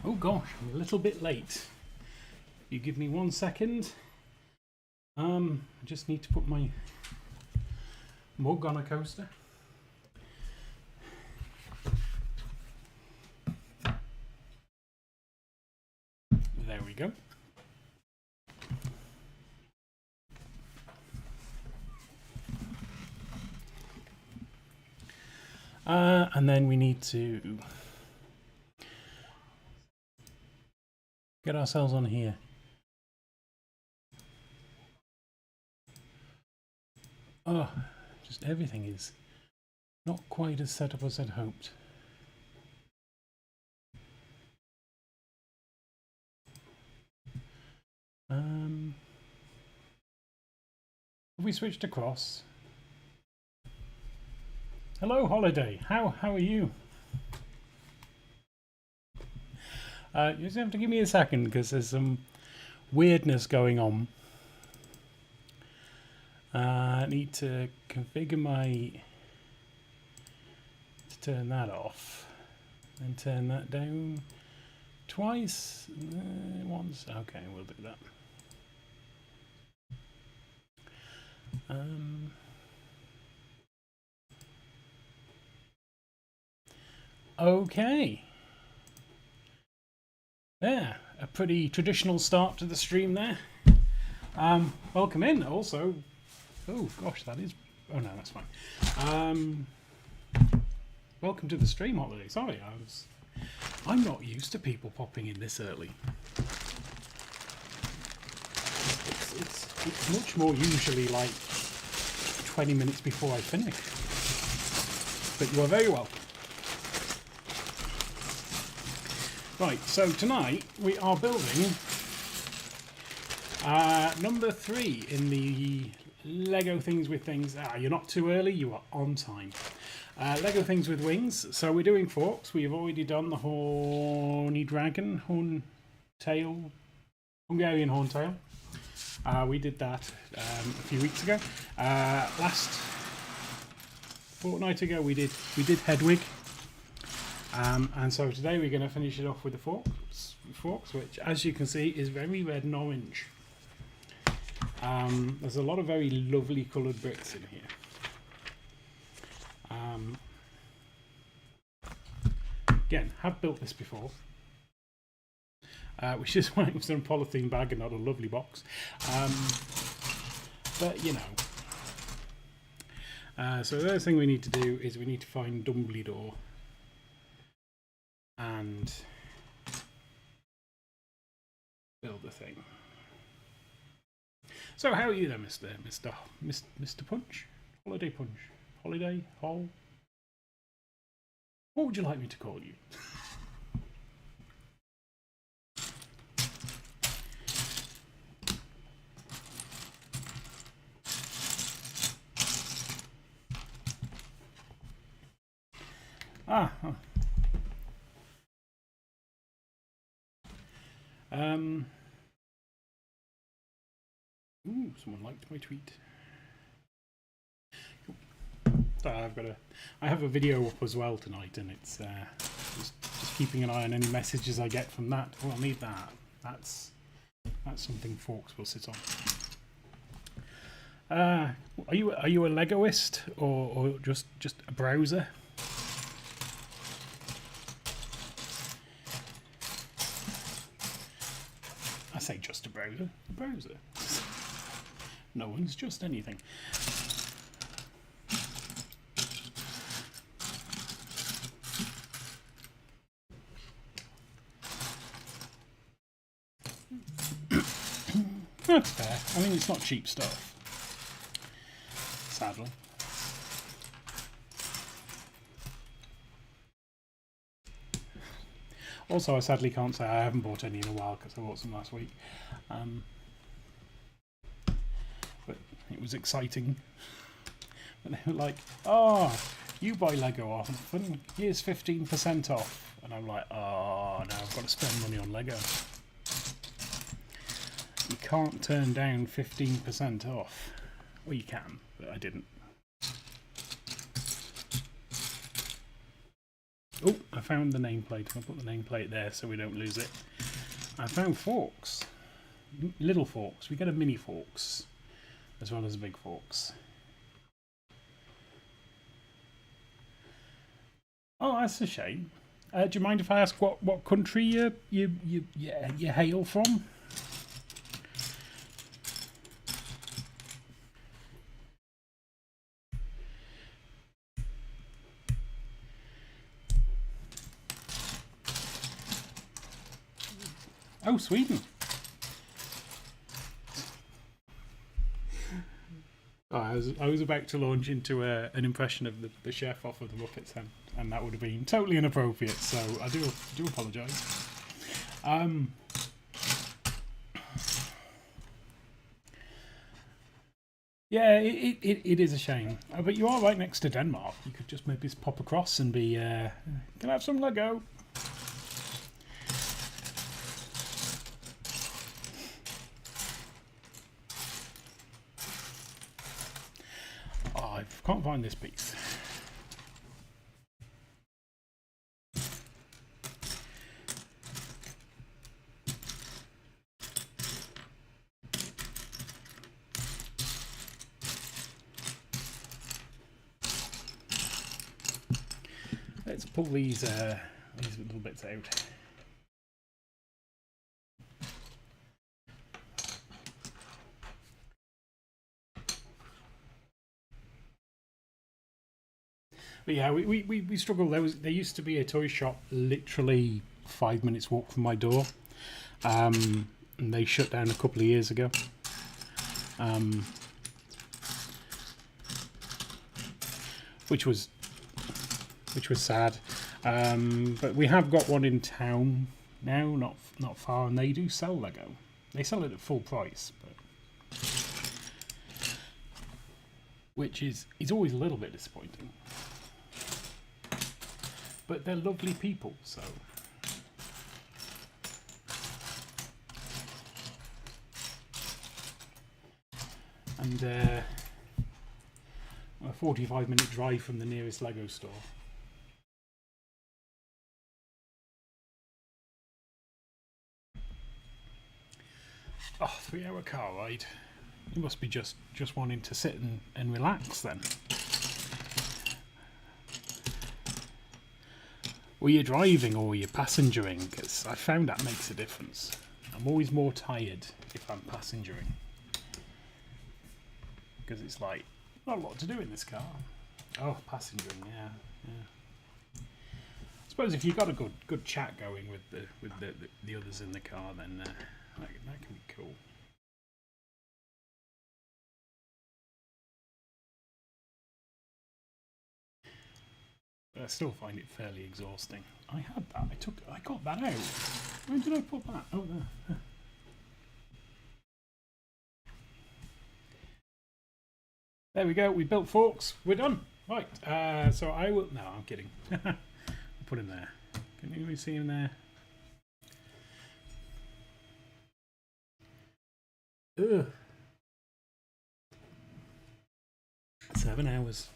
Oh gosh, I'm a little bit late. You give me 1 second. I just need to put my mug on a coaster. There we go. And then we need to get ourselves on here. Oh, just everything is not quite as set up as I'd hoped. Have we switched across? Hello, Holiday. How are you? You just have to give me a second because there's some weirdness going on. I need to configure my to turn that off and turn that down twice, once. Okay, we'll do that. Okay. There, a pretty traditional start to the stream there. Welcome in. Also, oh gosh, that is. Oh no, that's fine. Welcome to the stream, Holiday. Sorry, I'm not used to people popping in this early. It's much more usually like 20 minutes before I finish. But you are very welcome. Right, so tonight we are building number 3 in the Lego Things with Things. You're not too early, you are on time. Lego Things with Wings. So we're doing Fawkes. We've already done the horny dragon, Hungarian horntail. We did that a few weeks ago. Last fortnight ago we did Hedwig. And so today we're going to finish it off with the Fawkes, which, as you can see, is very red and orange. There's a lot of very lovely coloured bricks in here. Again, have built this before, which is why it was in a polythene bag and not a lovely box. But you know. So the other thing we need to do is we need to find Dumbledore. And build the thing. So how are you then, Mr. Punch? Holiday Punch? Holiday? Hole? What would you like me to call you? Ooh, someone liked my tweet. So I have a video up as well tonight, and it's just keeping an eye on any messages I get from that. Oh, I'll need that. That's something Fawkes will sit on. Are you a Legoist or just a browser? I say just a browser. A browser. No one's just anything. That's fair. I mean, it's not cheap stuff. Sadly. Also, I sadly can't say I haven't bought any in a while because I bought some last week. But it was exciting. But they were like, oh, you buy Lego often, here's 15% off. And I'm like, oh no, I've got to spend money on Lego. You can't turn down 15% off. Well, you can, but I didn't. Oh, I found the nameplate. I'll put the nameplate there so we don't lose it. I found Fawkes. Little Fawkes. We get a mini Fawkes as well as a big Fawkes. Oh, that's a shame. Do you mind if I ask what country you hail from? Oh, Sweden. Oh, I was about to launch into an impression of the chef off of the Muppets, and that would have been totally inappropriate. So I do apologise. Yeah, it is a shame, but you are right next to Denmark. You could just maybe pop across and be, can I have some Lego? Oh, I can't find this piece. Let's pull these little bits out. But yeah, we struggle. There used to be a toy shop literally 5 minutes walk from my door, and they shut down a couple of years ago. Which was sad. But we have got one in town now, not far, and they do sell Lego. They sell it at full price, but which is always a little bit disappointing. But they're lovely people, so. And a 45-minute drive from the nearest Lego store. Oh, 3-hour car ride. You must be just wanting to sit and relax then. Were you driving or were you passengering? Because I found that makes a difference. I'm always more tired if I'm passengering. Because it's like, not a lot to do in this car. Oh, passengering, yeah. I suppose if you've got a good chat going with the others in the car, then that can be cool. But I still find it fairly exhausting. I had that. I got that out. Where did I put that? Oh, there. There we go. We built Fawkes. We're done. Right. So I will. No, I'm kidding. I'll put him there. Can you see him there? Ugh. 7 hours.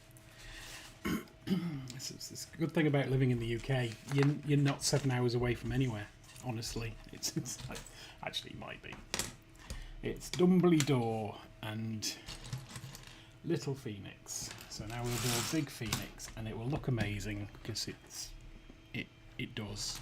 It's a good thing about living in the UK. You're not 7 hours away from anywhere. Honestly, it's like, actually it might be. It's Dumbledore and Little Phoenix. So now we'll build Big Phoenix, and it will look amazing because it does.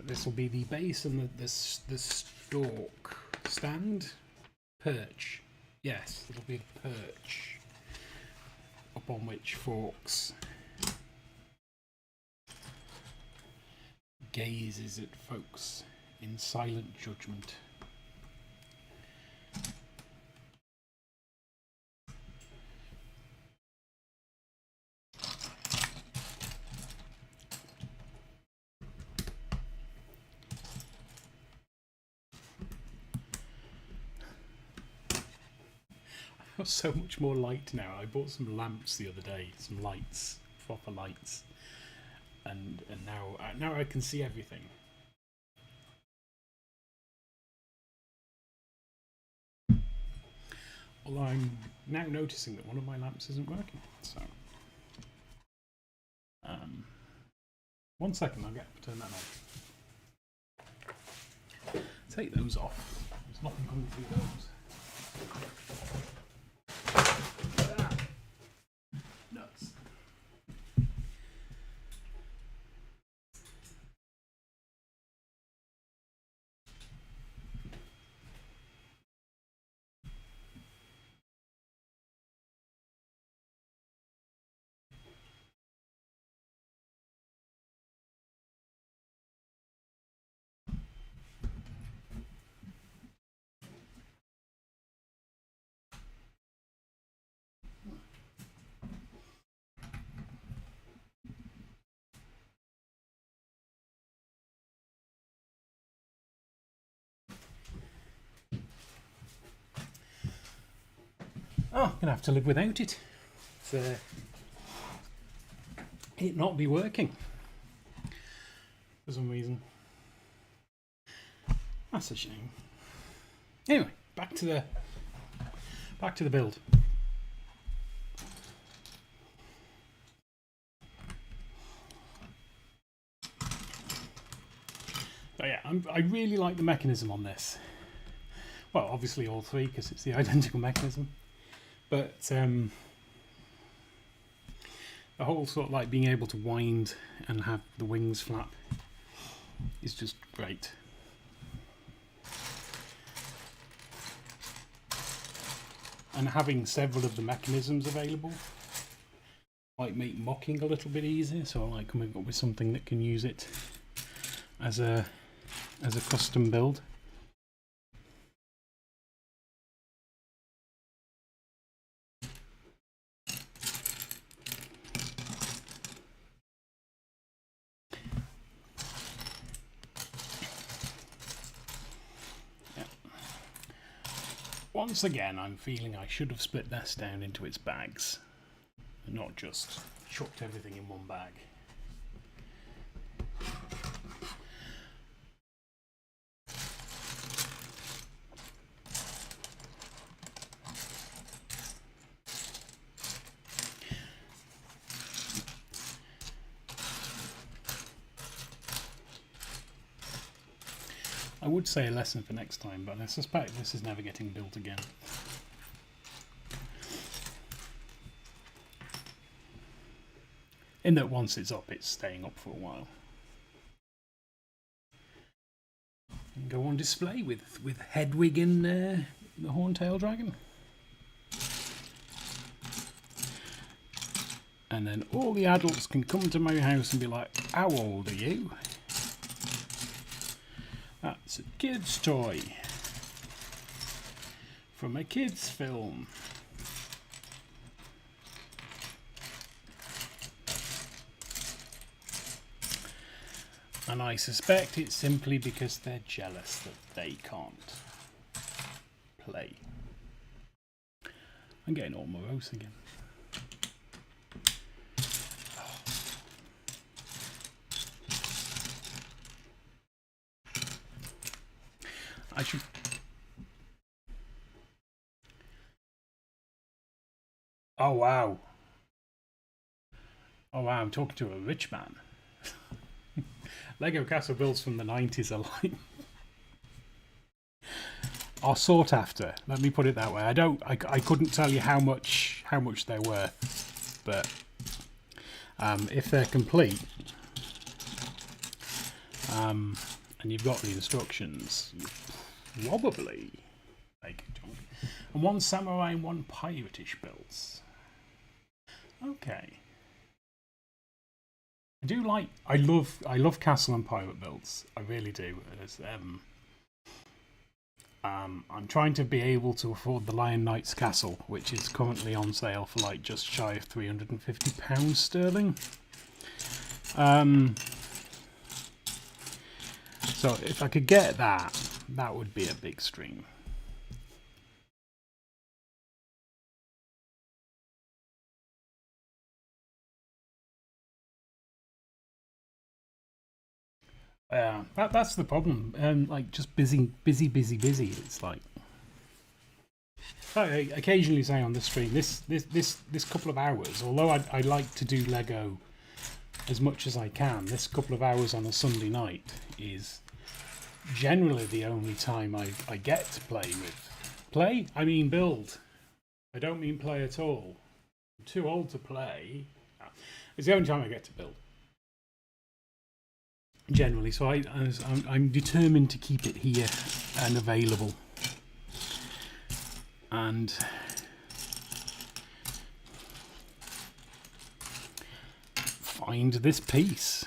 This will be the base and the stalk stand perch. Yes, it'll be the perch upon which Fawkes gazes at folks in silent judgment. got so much more light now. I bought some lamps the other day, some lights, proper lights, and now I can see everything. Although I'm now noticing that one of my lamps isn't working. So, 1 second, I'll turn that on. Take those off. There's nothing coming through those. Nuts. Oh, I'm going to have to live without it. It not be working for some reason. That's a shame. Anyway, back to the build. So yeah, I really like the mechanism on this. Well, obviously all three because it's the identical mechanism. But the whole sort of like being able to wind and have the wings flap is just great. And having several of the mechanisms available might make mocking a little bit easier. So I like coming up with something that can use it as a custom build. Once again, I'm feeling I should have split this down into its bags, and not just chucked everything in one bag. I would say a lesson for next time, but I suspect this is never getting built again. In that once it's up, it's staying up for a while. And go on display with Hedwig and the Horntail Dragon. And then all the adults can come to my house and be like, how old are you? That's a kid's toy from a kid's film. And I suspect it's simply because they're jealous that they can't play. I'm getting all morose again. I should. Oh wow. Oh wow, I'm talking to a rich man. Lego castle builds from the 90s are like are sought after. Let me put it that way. I couldn't tell you how much they're worth, but if they're complete, and you've got the instructions, you probably make a chunk. And one samurai and one piratish builds. Okay. I love castle and pirate builds. I really do. I'm trying to be able to afford the Lion Knight's castle, which is currently on sale for like just shy of £350 sterling. So if I could get that, that would be a big stream. Yeah, that's the problem. Like just busy. It's like I occasionally say on the stream this couple of hours. Although I like to do Lego as much as I can, this couple of hours on a Sunday night is generally the only time I get to play with. Play? I mean build. I don't mean play at all. I'm too old to play. It's the only time I get to build. Generally, so I'm determined to keep it here and available. And find this piece.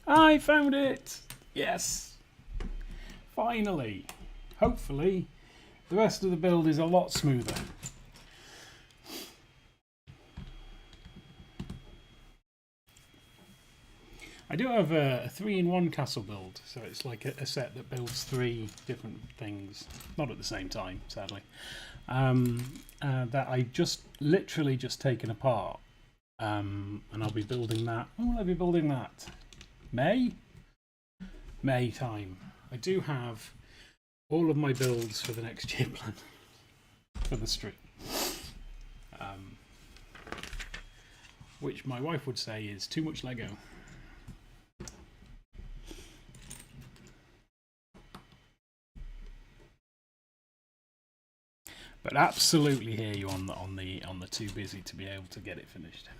I found it! Yes! Finally! Hopefully, the rest of the build is a lot smoother. I do have a 3-in-1 castle build, so it's like a set that builds 3 different things, not at the same time, sadly, that I literally just taken apart, and I'll be building that. When will I be building that? May time. I do have all of my builds for the next year plan for the stream, which my wife would say is too much Lego. But absolutely hear you on the too busy to be able to get it finished.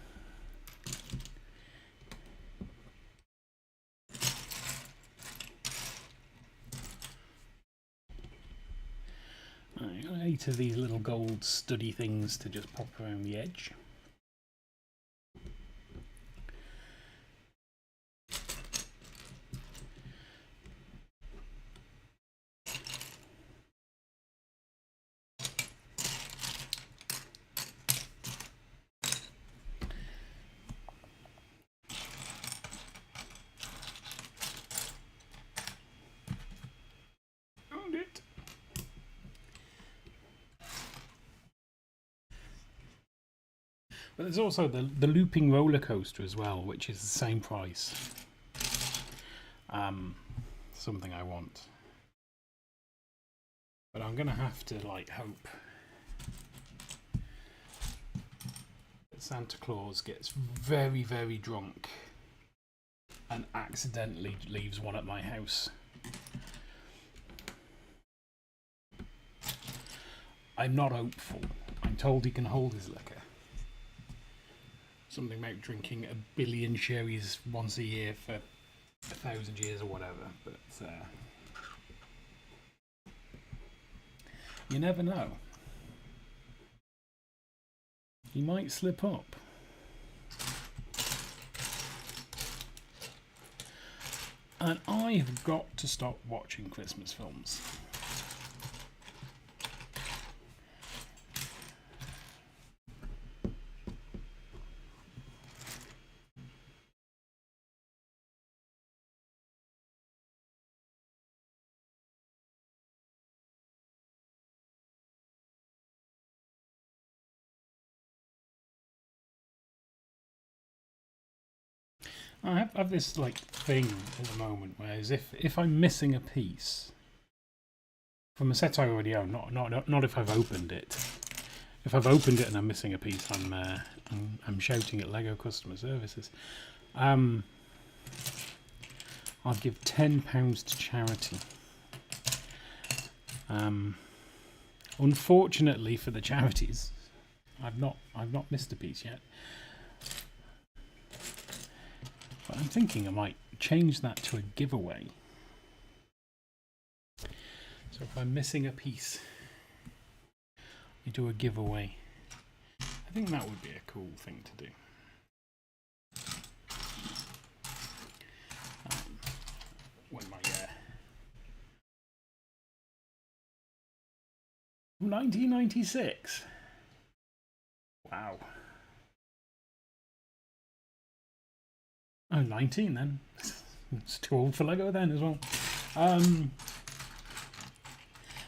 I've got 8 of these little gold study things to just pop around the edge. But there's also the looping roller coaster as well, which is the same price. Something I want. But I'm going to have to hope that Santa Claus gets very, very drunk and accidentally leaves one at my house. I'm not hopeful. I'm told he can hold his liquor. Something about drinking 1 billion sherries once a year for 1,000 years or whatever, but you never know. He might slip up. And I have got to stop watching Christmas films. I have this thing at the moment where as if I'm missing a piece from a set I already own, not if I've opened it. If I've opened it and I'm missing a piece, I'm shouting at Lego customer services. I'll give £10 to charity. Unfortunately for the charities, I've not missed a piece yet. But I'm thinking I might change that to a giveaway. So if I'm missing a piece, you do a giveaway. I think that would be a cool thing to do. When my 1996. Wow. Oh, 19 then. It's too old for Lego then as well.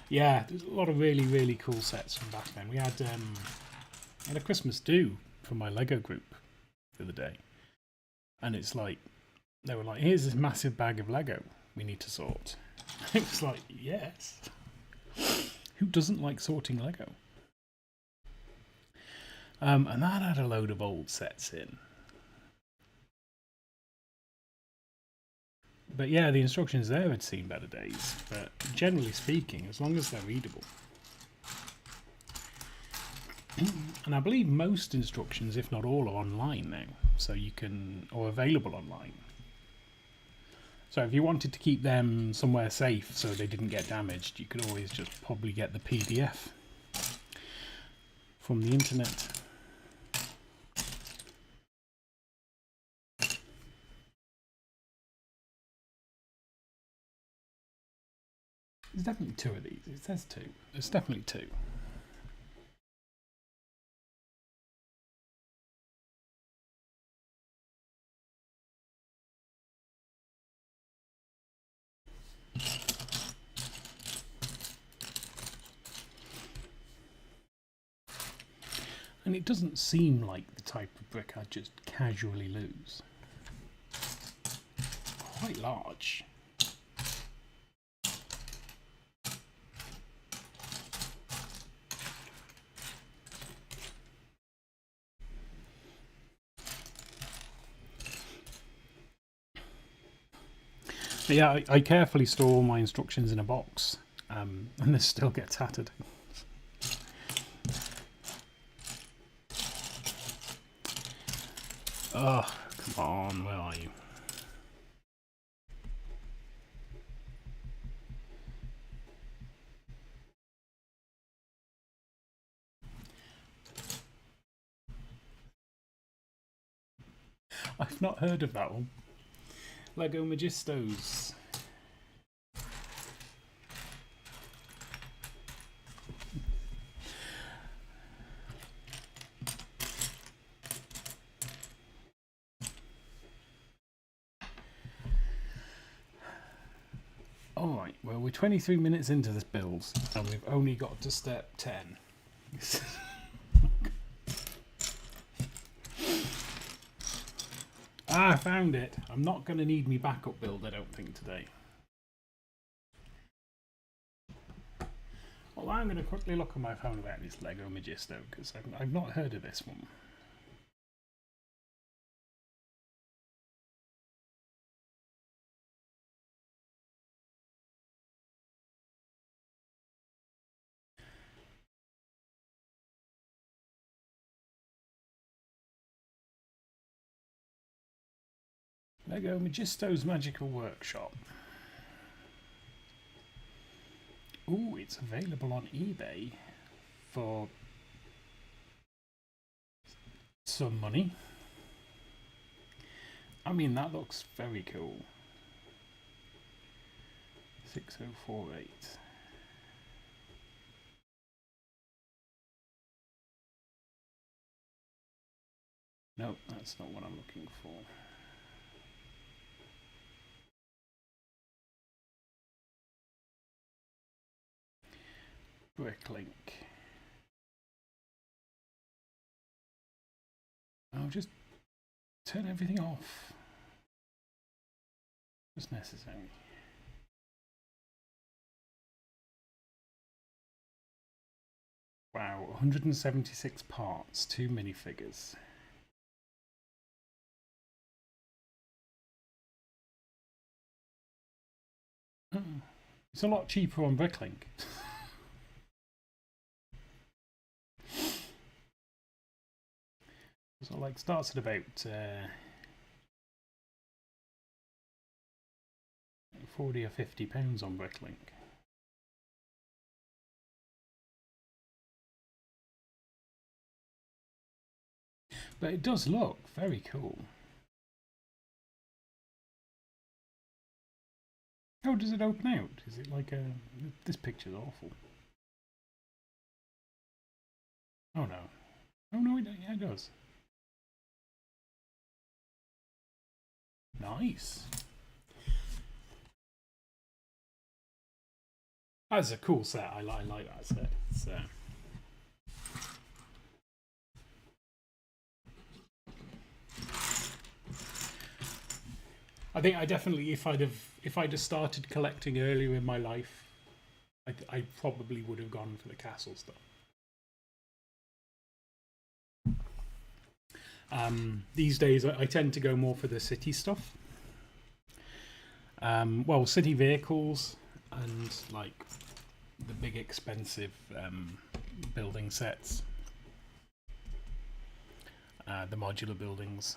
Yeah, there's a lot of really, really cool sets from back then. We had a Christmas do from my Lego group the other day, and it's like they were like, "Here's this massive bag of Lego we need to sort." It was like, yes. Who doesn't like sorting Lego? And that had a load of old sets in. But yeah, the instructions there had seen better days. But generally speaking, as long as they're readable. And I believe most instructions, if not all, are online now. So you can, or available online. So if you wanted to keep them somewhere safe so they didn't get damaged, you could always just probably get the PDF from the internet. There's definitely 2 of these. It says 2. There's definitely 2. And it doesn't seem like the type of brick I'd just casually lose. Quite large. But yeah, I carefully store my instructions in a box, and this still gets tattered. Oh, come on, where are you? I've not heard of that one. Lego Magistos. Alright, well, we're 23 minutes into this build, and we've only got to step 10. Ah, I found it. I'm not going to need me backup build, I don't think, today. Well, I'm going to quickly look on my phone about this Lego Magisto, because I've not heard of this one. Lego Magisto's Magical Workshop. Ooh, it's available on eBay for some money. I mean, that looks very cool. 6048. Nope, that's not what I'm looking for. Bricklink. I'll just turn everything off. It's necessary. Wow, 176 parts, 2 minifigures. It's a lot cheaper on Bricklink. So like starts at about 40 or 50 pounds on Bricklink. But it does look very cool. How does it open out? Is it like a... This picture's awful. Oh no. Oh no, yeah, it does. Nice. That's a cool set. I like that set. It's, I think I definitely, if I'd have started collecting earlier in my life, I probably would have gone for the castle stuff. These days, I tend to go more for the city stuff. Well, city vehicles and like the big expensive building sets, the modular buildings,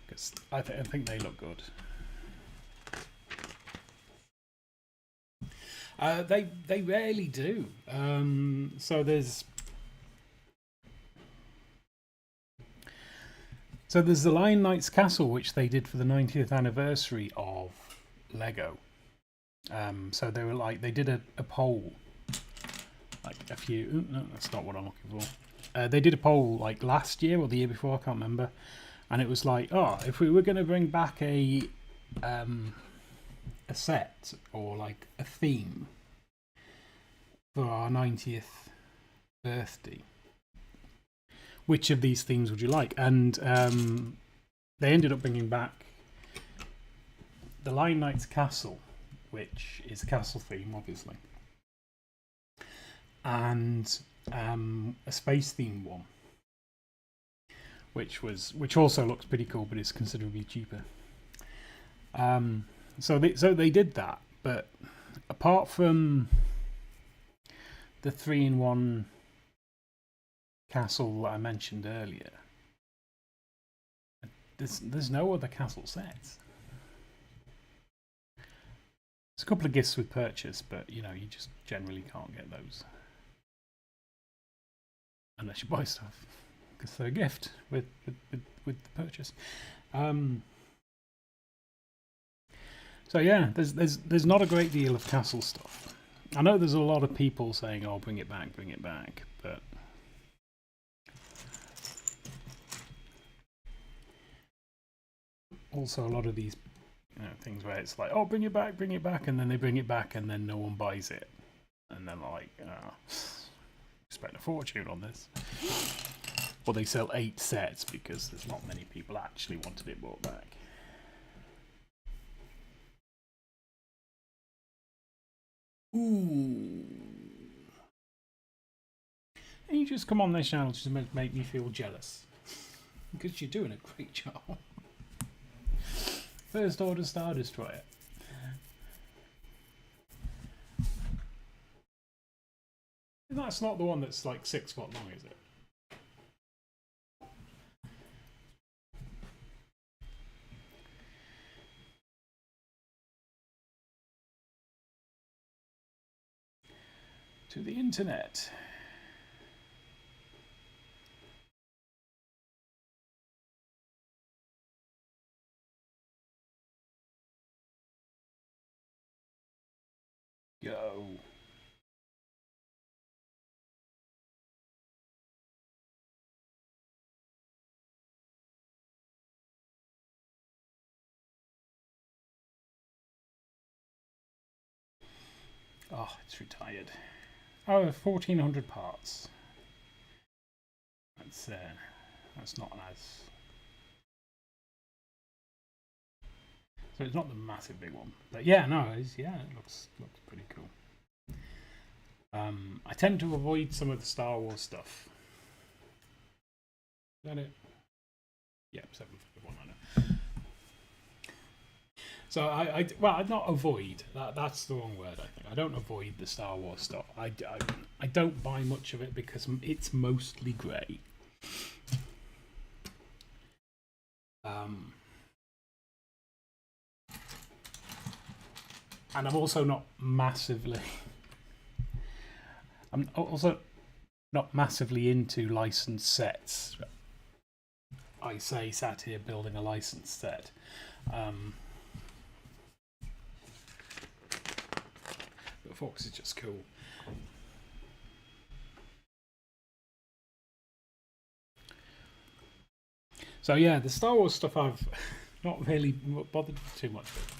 because I think they look good. They rarely do. So there's the Lion Knight's Castle, which they did for the 90th anniversary of Lego. So they did a poll, like a few. No, that's not what I'm looking for. They did a poll like last year or the year before, I can't remember, and it was like, oh, if we were going to bring back a set or like a theme for our 90th birthday, which of these themes would you like? And they ended up bringing back the Lion Knight's Castle, which is a castle theme, obviously, and a space theme one, which also looks pretty cool, but it's considerably cheaper. So they did that, but apart from the 3-in-1 castle that I mentioned earlier, there's no other castle sets. There's a couple of gifts with purchase, but you just generally can't get those unless you buy stuff, because they're a gift with the purchase. So yeah, there's not a great deal of castle stuff. I know there's a lot of people saying, "Oh, bring it back," but also a lot of these things where it's like, "Oh, bring it back," and then they bring it back, and then no one buys it, and they're like, "Oh, spent a fortune on this." Or they sell 8 sets because there's not many people actually wanted it brought back. Ooh. And you just come on this channel just to make me feel jealous, because you're doing a great job. First Order Star Destroyer. That's not the one that's like 6 foot long, is it? To the internet. Go. Oh, it's retired. Oh, 1,400 parts. That's not as. So it's not the massive big one, but yeah, no, it looks pretty cool. I tend to avoid some of the Star Wars stuff. Is that it? Yep, 751. I know. So I'd not avoid. That's the wrong word. I think I don't avoid the Star Wars stuff. I don't buy much of it because it's mostly grey. And I'm also not massively. I'm also not massively into licensed sets. I say sat here building a licensed set. But Fawkes is just cool. So yeah, the Star Wars stuff I've not really bothered too much with.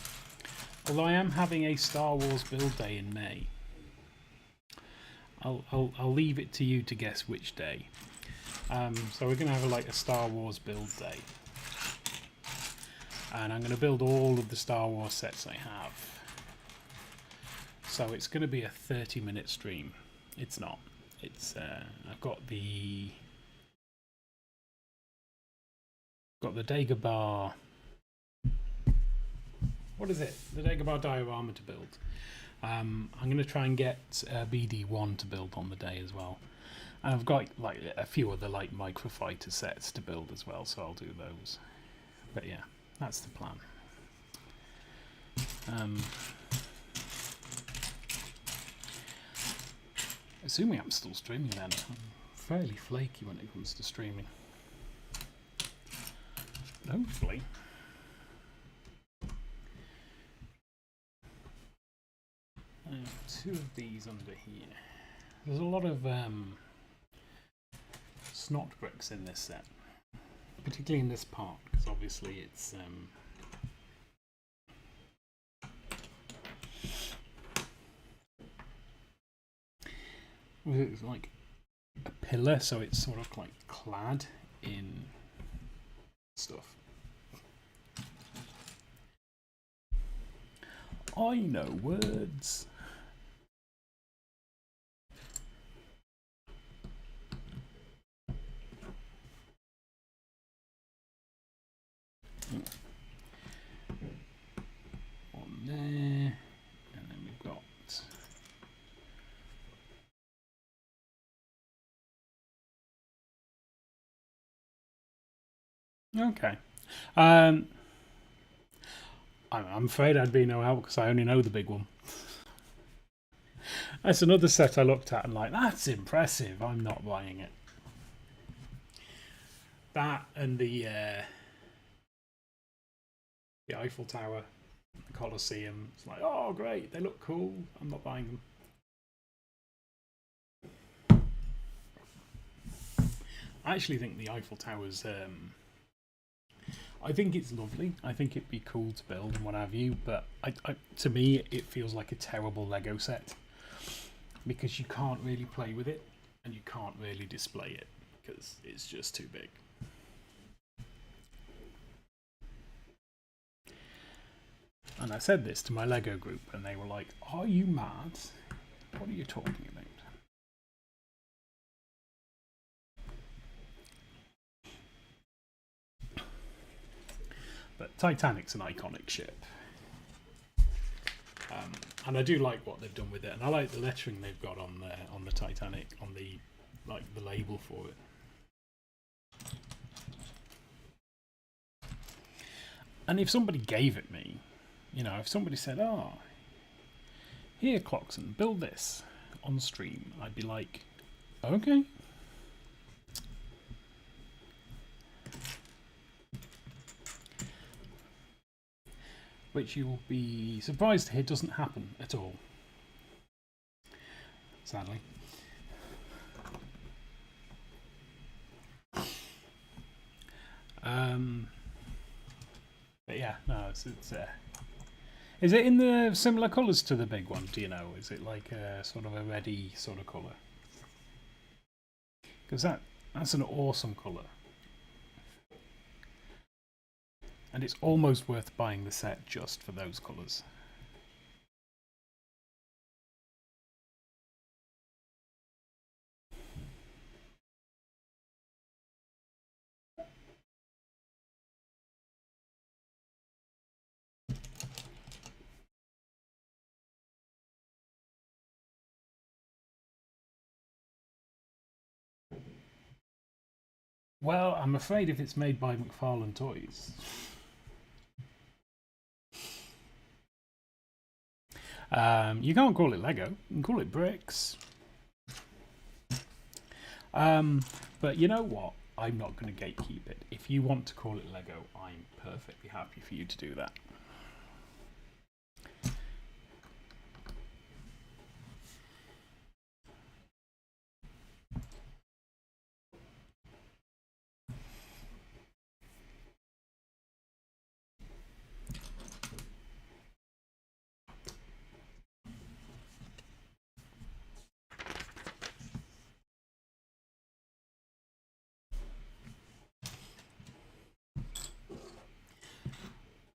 Although I am having a Star Wars build day in May. I'll leave it to you to guess which day. So we're going to have a Star Wars build day. And I'm going to build all of the Star Wars sets I have. So it's going to be a 30-minute stream. It's not. It's I've got the Dagobah. What is it? The Dagobah diorama to build. I'm going to try and get BD1 to build on the day as well. And I've got like a few other like microfighter sets to build as well, so I'll do those. But yeah, that's the plan. Assuming I'm still streaming then, I'm fairly flaky when it comes to streaming. But hopefully. I have 2 of these under here. There's a lot of snot bricks in this set, particularly in this part, because obviously it's it's like a pillar, so it's sort of like clad in stuff. I know words. On there, and then we've got okay. I'm afraid I'd be no help because I only know the big one. That's another set I looked at and like, that's impressive. I'm not buying it. That and the Eiffel Tower, the Colosseum. It's like, oh great, they look cool. I'm not buying them. I actually think the Eiffel Tower's I think it's lovely. I think it'd be cool to build and what have you, but to me it feels like a terrible Lego set because you can't really play with it and you can't really display it because it's just too big. And I said this to my Lego group and they were like, are you mad? What are you talking about? But Titanic's an iconic ship. And I do like what they've done with it. And I like the lettering they've got on the Titanic, on the label for it. And if somebody gave it me, you know, if somebody said, oh, here, Clockson, build this on stream, I'd be like, okay. Which you will be surprised to hear doesn't happen at all. Sadly. But yeah, no, it's is it in the similar colours to the big one, do you know? Is it like a sort of a reddy sort of colour? Because that's an awesome colour. And it's almost worth buying the set just for those colours. Well, I'm afraid if it's made by McFarlane Toys. You can't call it Lego, you can call it bricks. But you know what? I'm not going to gatekeep it. If you want to call it Lego, I'm perfectly happy for you to do that.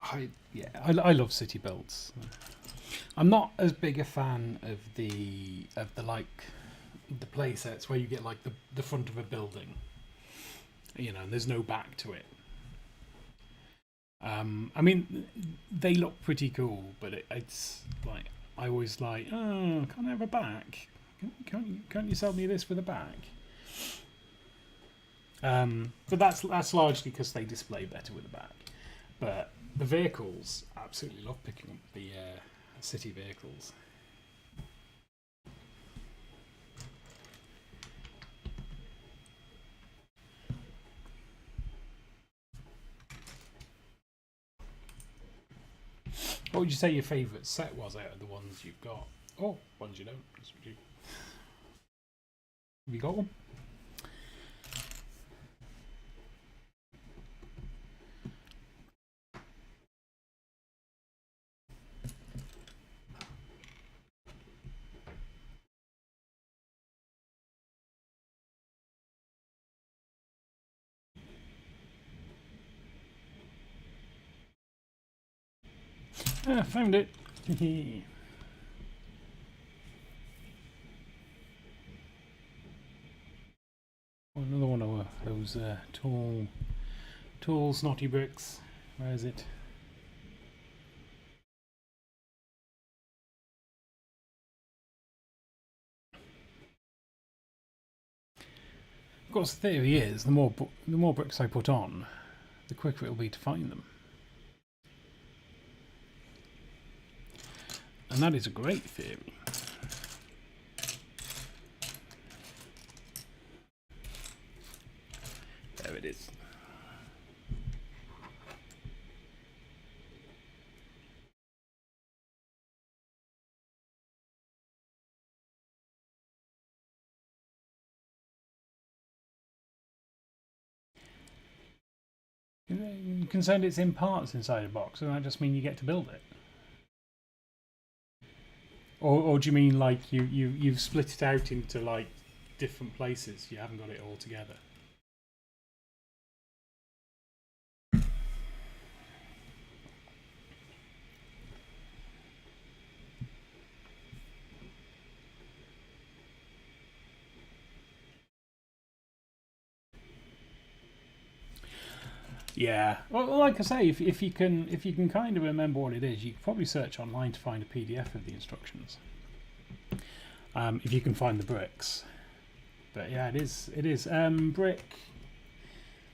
I love city builds. I'm not as big a fan of the like the play sets where you get like the front of a building, and there's no back to it. I mean, they look pretty cool, but it's like I always like, oh, can't I have a back? Can't you sell me this with a back? But that's largely because they display better with a back. But the vehicles, I absolutely love picking up the city vehicles. What would you say your favourite set was out of the ones you've got? Oh, ones you don't. Have you got one? Ah, found it. Another one of those tall, snotty bricks. Where is it? Of course, the theory is the more bricks I put on, the quicker it'll be to find them. And that is a great theory. There it is. Concerned it's in parts inside a box, doesn't that just mean you get to build it? Or do you mean like you've split it out into like different places? You haven't got it all together. Yeah. Well, like I say, if you can kind of remember what it is, you can probably search online to find a PDF of the instructions. If you can find the bricks. But yeah, it is. Brick.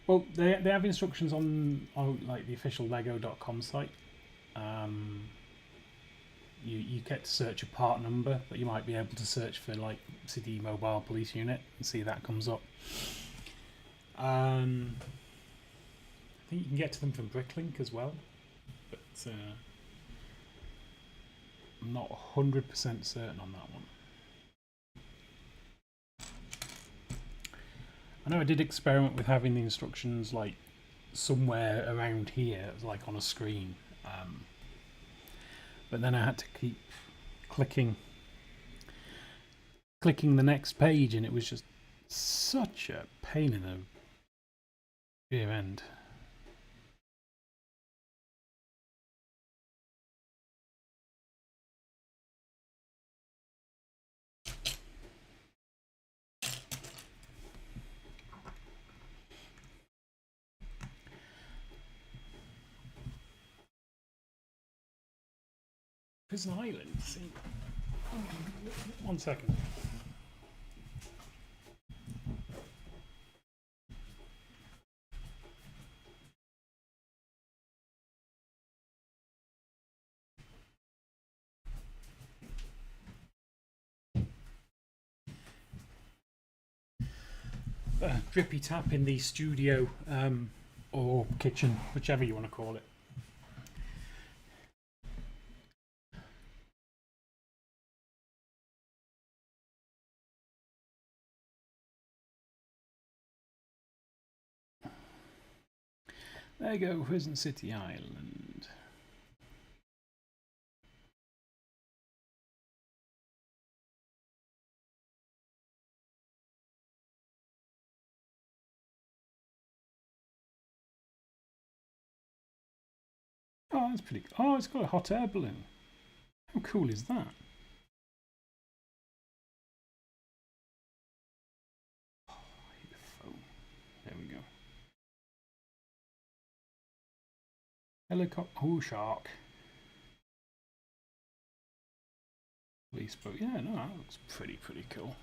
Well, they have instructions on like the official Lego.com site. You get to search a part number, but you might be able to search for like City Mobile Police Unit and see that comes up. I think you can get to them from Bricklink as well, but I'm not 100% certain on that one. I know I did experiment with having the instructions like somewhere around here, like on a screen, but then I had to keep clicking the next page, and it was just such a pain in the rear end. Prison Island. See, one second. Drippy tap in the studio or kitchen, whichever you want to call it. There you go, Prison City Island. Oh, that's pretty cool. Oh, it's got a hot air balloon. How cool is that? Oh, I hate the phone. There we go. Helicopter. Oh, shark. Police boat. Yeah, no, that looks pretty cool.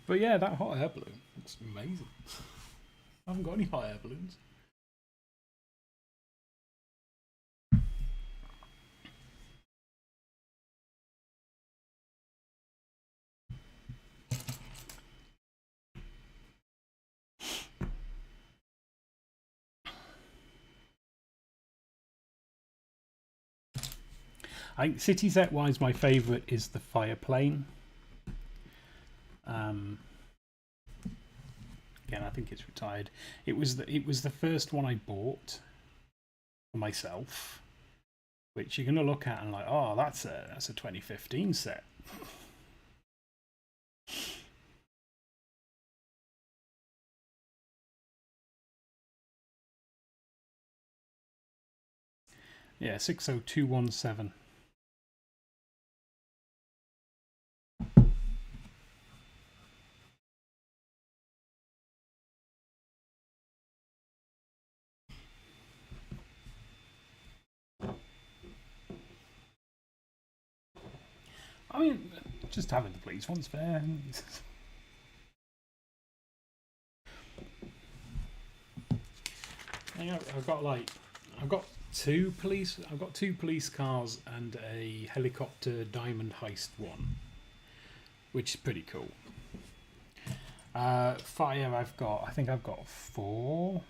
But yeah, that hot air balloon looks amazing. I haven't got any hot air balloons. I think city set wise, my favourite is the fire plane. Again, I think it's retired. It was the first one I bought for myself, which you're gonna look at and like, oh, that's a 2015 set. Yeah, 60217. I mean, just having the police one's fair. I've got two police cars and a helicopter diamond heist one, which is pretty cool. Fire, I think I've got four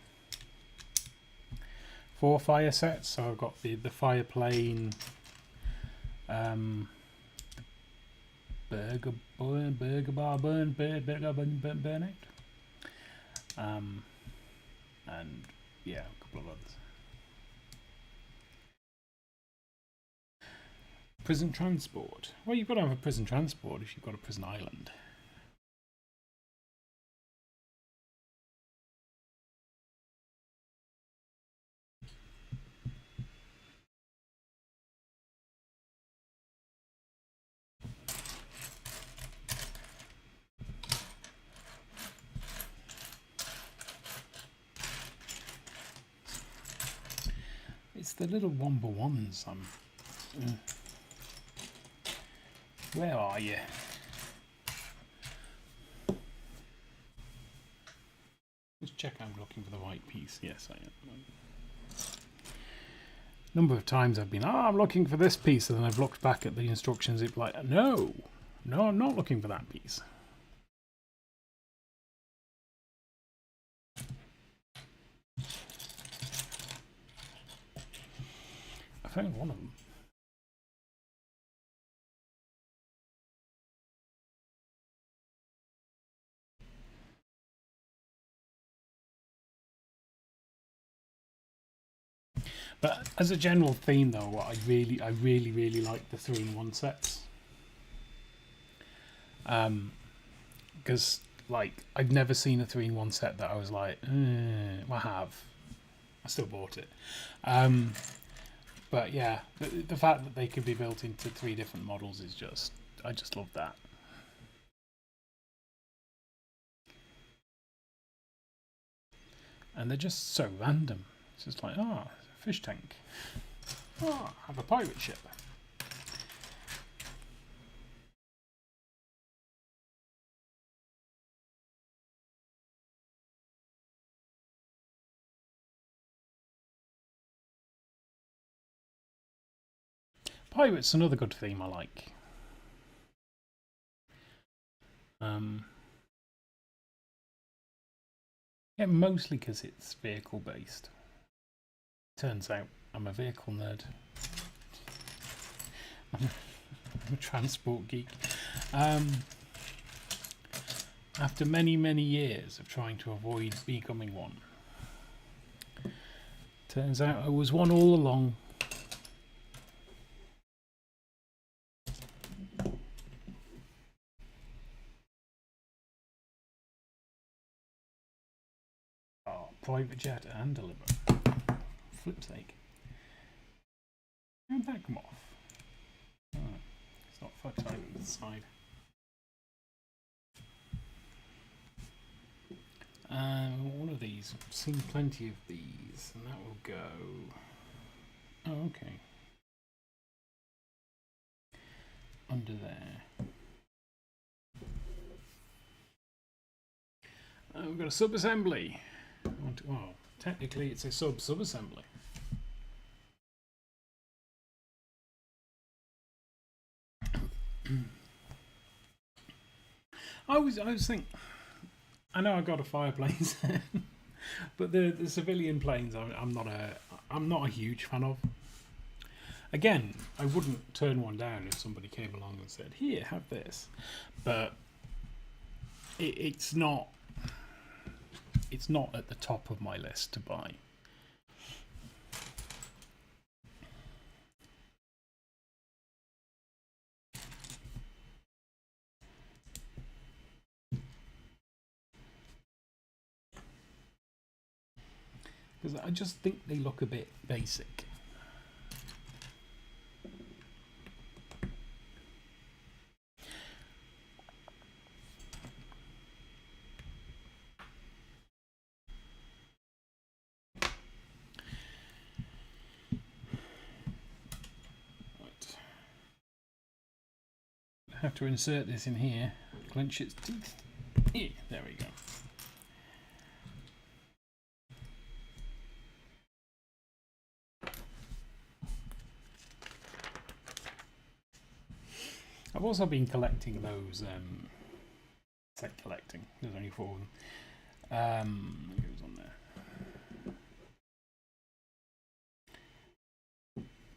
fire sets. So I've got the fire plane, burger bar burn it, and yeah, a couple of others. Prison transport. Well, you've got to have a prison transport if you've got a prison island. It's the little Womba ones. Where are you? Just check I'm looking for the right piece. Yes, I am. Number of times I've been, I'm looking for this piece, and then I've looked back at the instructions. It's like, no, I'm not looking for that piece. I found one of them. But as a general theme, though, I really like the 3-in-1 sets. Because like I've never seen a 3-in-1 set that I was like, I have. I still bought it. But yeah, the fact that they can be built into 3 different models is just, I just love that. And they're just so random. It's just like, fish tank. Oh, I have a pirate ship. Pirate's another good theme I like. Yeah, mostly because it's vehicle based. Turns out I'm a vehicle nerd. I'm a transport geek. After many years of trying to avoid becoming one, turns out I was one all along. private jet and deliver. Flip's sake. How'd that come off? Oh, it's not fucked over to the side. One of these. I've seen plenty of these, and that will go. Oh, okay. Under there. We've got a sub-assembly. Well, technically it's a sub-assembly. I was thinking, I know I got a fireplace, but the civilian planes I'm not a huge fan of. Again, I wouldn't turn one down if somebody came along and said, "Here, have this," but it's not at the top of my list to buy. Because I just think they look a bit basic. I have to insert this in here, clench its teeth. Yeah, there we go. I've also been collecting those, say collecting, there's only 4 of them. It goes on there.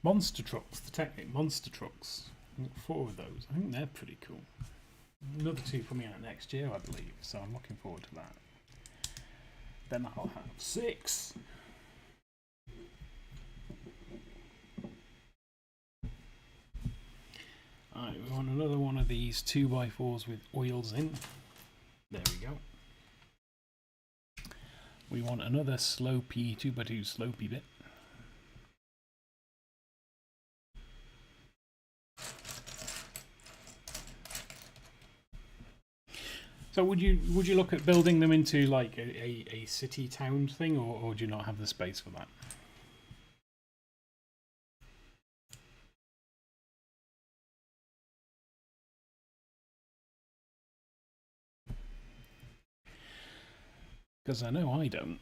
Monster trucks, the Technic monster trucks. I've got 4 of those. I think they're pretty cool. Another 2 coming out next year, I believe, so I'm looking forward to that. Then I'll have 6. Alright, we want another one of these 2x4s with oils in. There we go. We want another slopey 2x2 slopey bit. So would you look at building them into like a city town thing, or do you not have the space for that? Because I know I don't.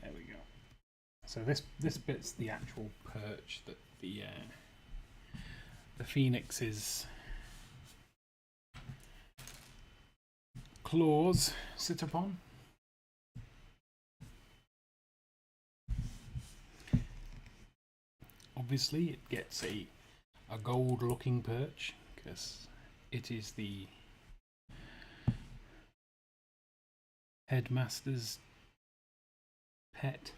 There we go. So this bit's the actual perch that the Phoenix's claws sit upon. Obviously it gets a gold looking perch because it is the headmaster's pet.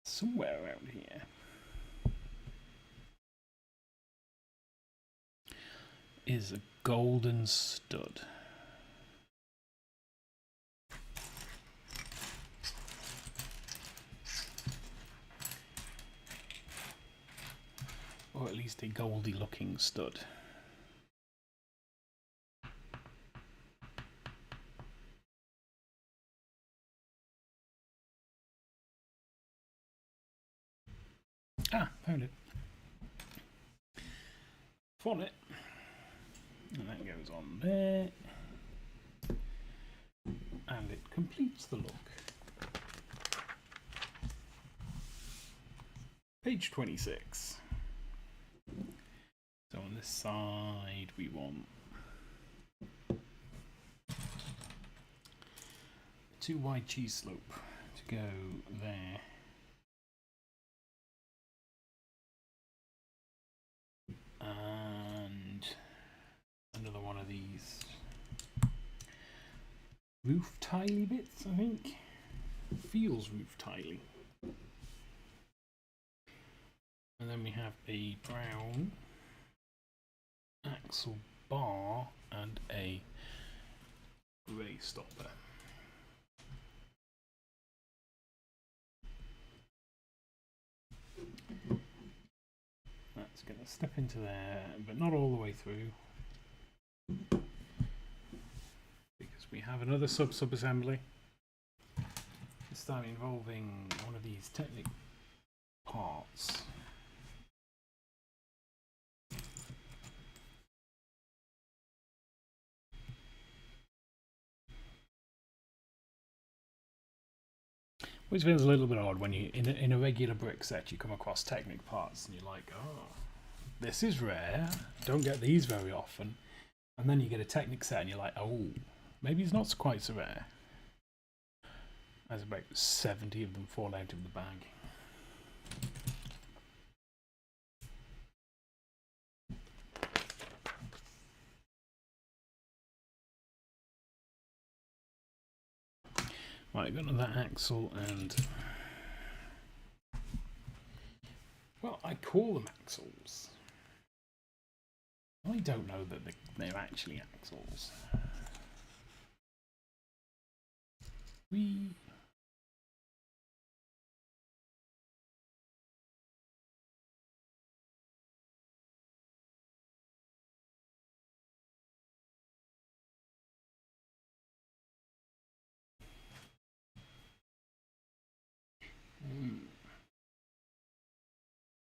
Somewhere around here. Is a golden stud. Or at least a goldy looking stud. Ah, found it. Found it. And that goes on there. And it completes the look. Page 26. So on this side we want 2 wide cheese slope to go there. And another one of these roof tiley bits, I think. Feels roof tiley. And then we have a brown axle bar and a grey stopper. That's going to step into there, but not all the way through, because we have another sub-assembly, this time involving one of these Technic parts. Which feels a little bit odd when you, in a regular brick set, you come across Technic parts and you're like, oh, this is rare, don't get these very often. And then you get a Technic set and you're like, oh, maybe it's not quite so rare. As about 70 of them fall out of the bag. Right, I've got another axle and... well, I call them axles. I don't know that they're actually axles.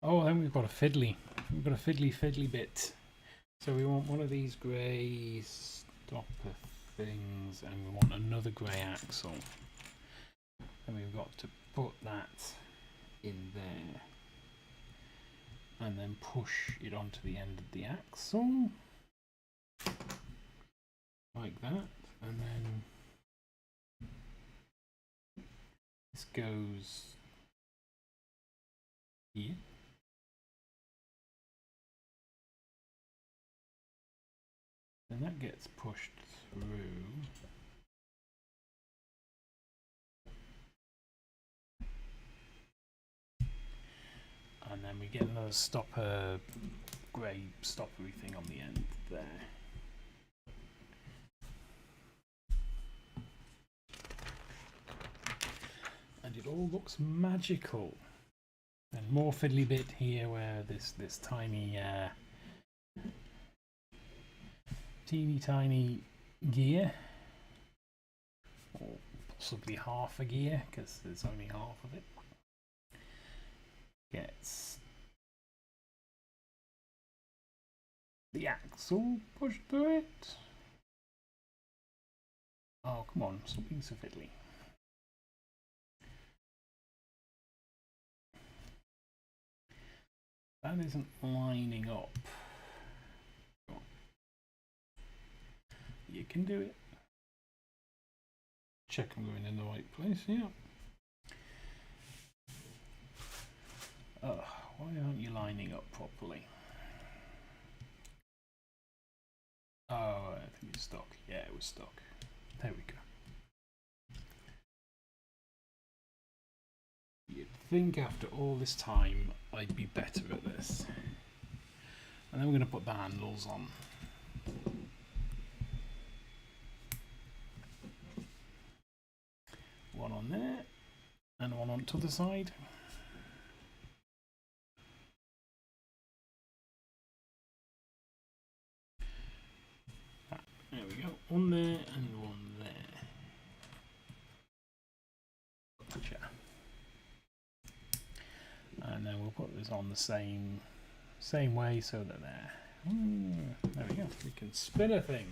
Oh, then we've got a fiddly. We've got a fiddly bit. So we want one of these grey stopper things, and we want another grey axle. And we've got to put that in there, and then push it onto the end of the axle, like that. And then this goes here. And that gets pushed through. And then we get another stopper, grey stoppery thing on the end there. And it all looks magical. And more fiddly bit here where this tiny teeny tiny gear, or possibly half a gear because there's only half of it, gets the axle pushed through it. Oh, come on, stop being so fiddly. That isn't lining up. You can do it. Check I'm going in the right place, yeah. Why aren't you lining up properly? Oh, I think it's stuck. Yeah, it was stuck. There we go. You'd think after all this time I'd be better at this. And then we're going to put the handles on. One on there, and one on to the side. There we go, one there and one there. Gotcha. And then we'll put this on the same way so that there we go. We can spin a thing.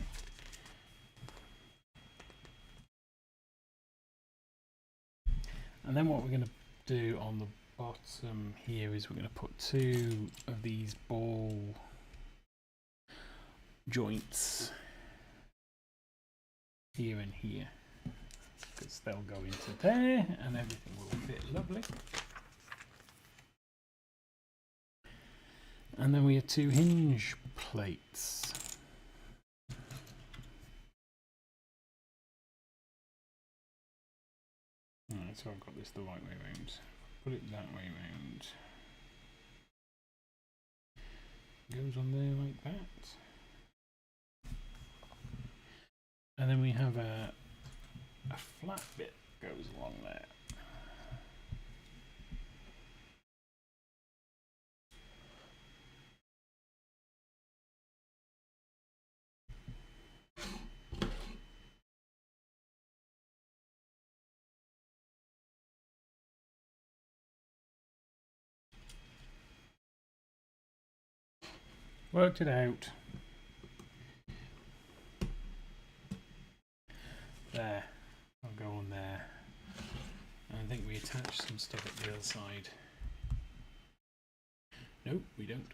And then what we're going to do on the bottom here is we're going to put two of these ball joints here and here, because they'll go into there and everything will fit lovely. And then we have two hinge plates. Right, so I've got this the right way round. Put it that way round. Goes on there like that. And then we have a flat bit goes along there. Worked it out. There. I'll go on there. And I think we attach some stuff at the other side. Nope, we don't.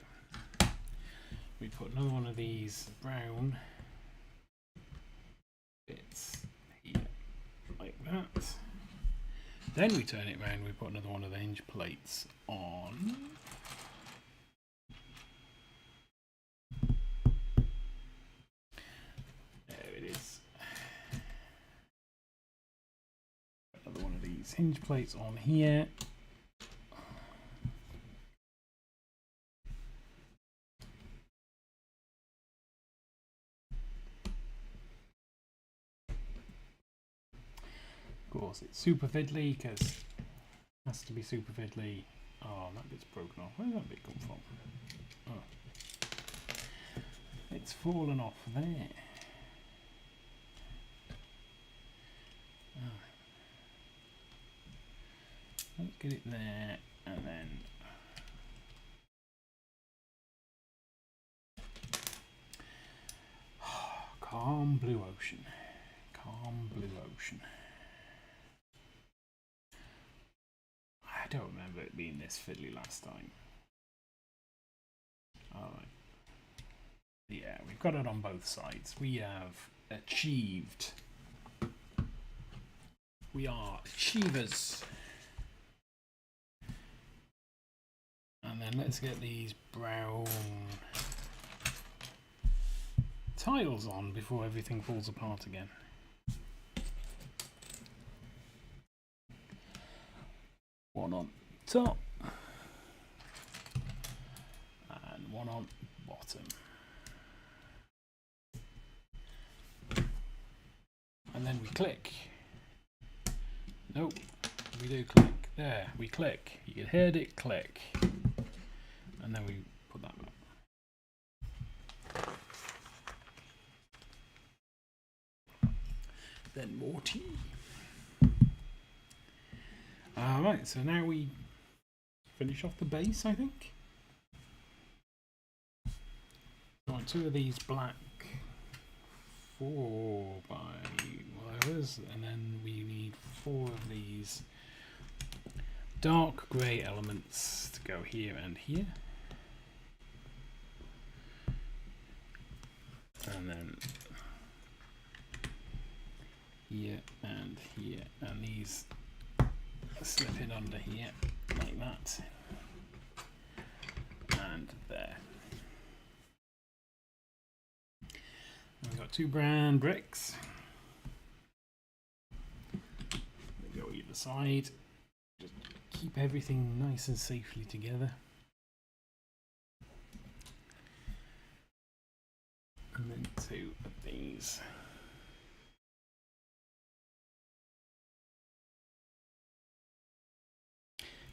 We put another one of these brown bits here, like that. Then we turn it around, we put another one of the hinge plates on. There it is. Another one of these hinge plates on here. Of course, it's super fiddly because it has to be super fiddly. Oh, that bit's broken off. Where did that bit come from? Oh, it's fallen off there. Oh. Let's get it there, and then calm blue ocean. Calm blue ocean. I don't remember it being this fiddly last time. Alright. Yeah, we've got it on both sides. We have achieved. We are achievers. And then let's get these brown tiles on before everything falls apart again. One on top and one on bottom. And then we click. Nope, we do click. There, we click. You can hear it click. And then we put that back. Then more tea. Right, so now we finish off the base, I think. Got two of these black 4 by whatever's, and then we need 4 of these dark grey elements to go here and here. And then here and here, and these slip in under here like that, and there. And we've got 2 brown bricks. They go either side. Just keep everything nice and safely together. And then 2 of these.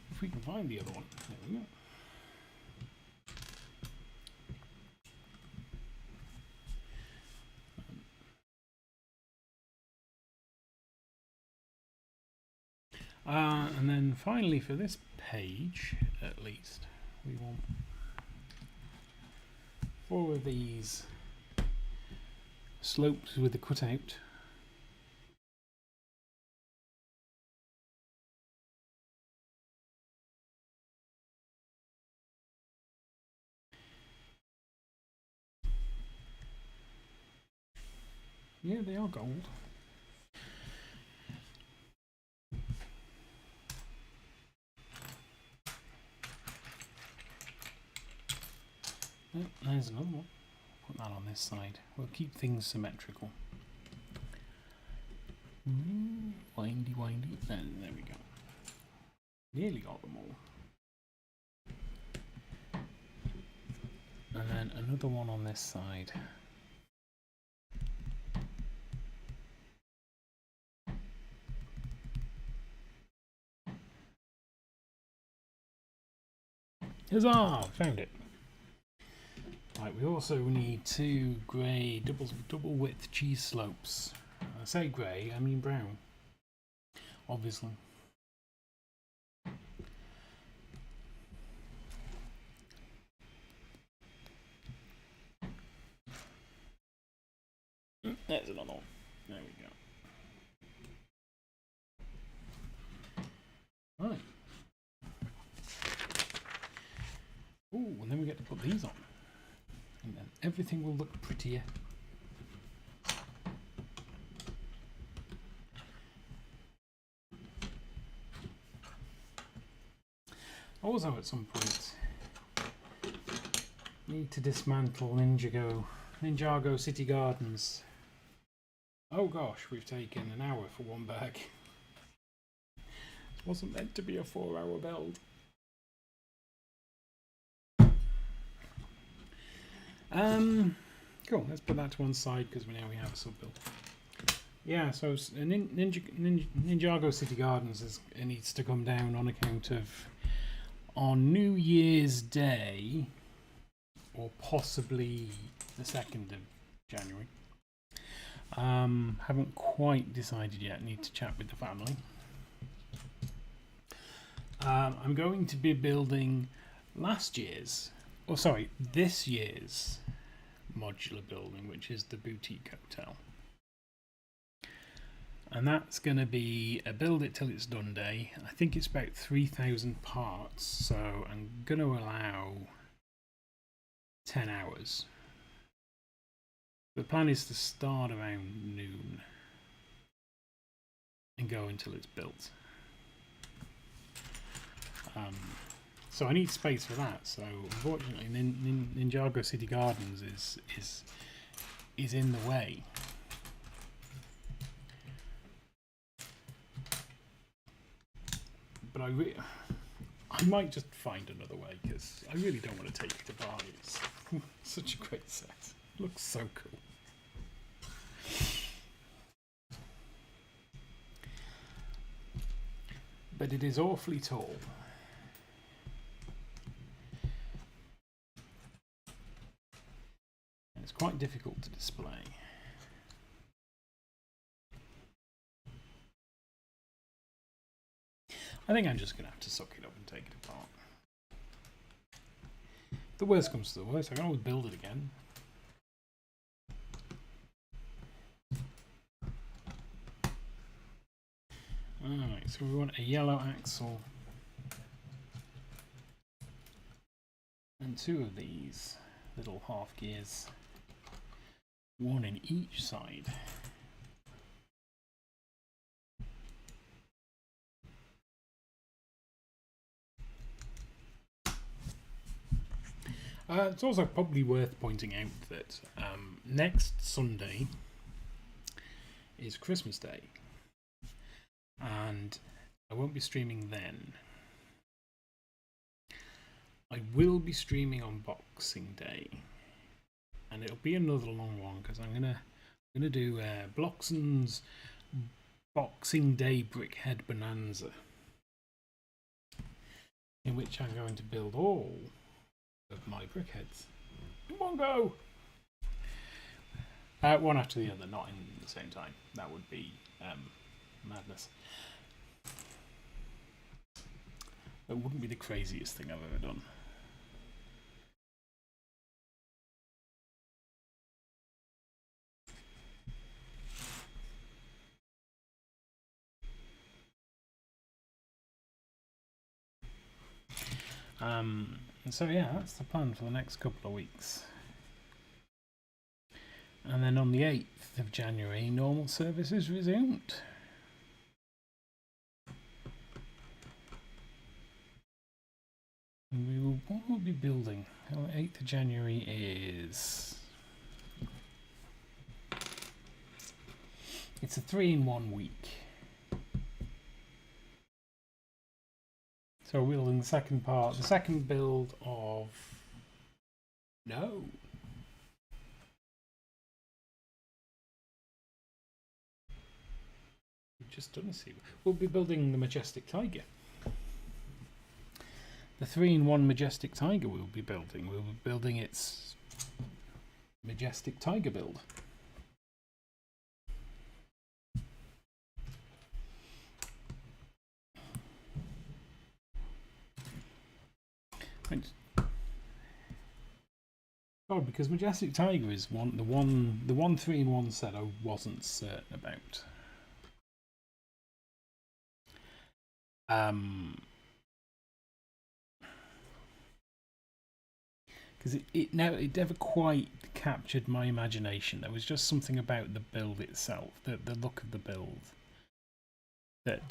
If we can find the other one, there we go. And then finally for this page, at least, we want 4 of these slopes with the cutout. Yeah, they are gold. Oh, there's another one. Put that on this side. We'll keep things symmetrical. Wind windy. There we go. Nearly got them all. And then another one on this side. Huzzah! Found it. Right, we also need 2 grey double width cheese slopes. I say grey, I mean brown. Obviously. There's another one. There we go. Right. Ooh, and then we get to put these on. And then everything will look prettier. Also, at some point, need to dismantle Ninjago City Gardens. Oh gosh, we've taken an hour for one bag. It wasn't meant to be a 4-hour build. Cool, let's put that to one side because now we have a sub-build. Yeah, so Ninjago City Gardens it needs to come down on account of on New Year's Day, or possibly the 2nd of January. Haven't quite decided yet, need to chat with the family. I'm going to be building this year's modular building, which is the boutique hotel. And that's going to be a build it till it's done day. I think it's about 3,000 parts, so I'm going to allow 10 hours. The plan is to start around noon and go until it's built. So I need space for that. So unfortunately, Ninjago City Gardens is in the way. But I might just find another way because I really don't want to take it to parties. Such a great set. Looks so cool. But it is awfully tall. And it's quite difficult to display. I think I'm just going to have to suck it up and take it apart. If the worst comes to the worst, I can always build it again. Alright, so we want a yellow axle and 2 of these little half gears, 1 in each side. It's also probably worth pointing out that next Sunday is Christmas Day. And I won't be streaming then. I will be streaming on Boxing Day, and it'll be another long one because I'm gonna do Blockson's Boxing Day Brickhead Bonanza, in which I'm going to build all of my brickheads in one go. One after the other, not in the same time. That would be madness. That wouldn't be the craziest thing I've ever done. And so yeah, that's the plan for the next couple of weeks. And then on the 8th of January, normal service is resumed. And what will we be building? Oh, 8th of January is... It's a 3-in-1 week. So we're building the second part, the second build of... No. We've just done a sequel. We'll be building the Majestic Tiger. The 3-in-1 Majestic Tiger we'll be building. We'll be building its Majestic Tiger build. Oh, because Majestic Tiger is the one 3-in-1 set I wasn't certain about. Because it never quite captured my imagination. There was just something about the build itself, the look of the build, that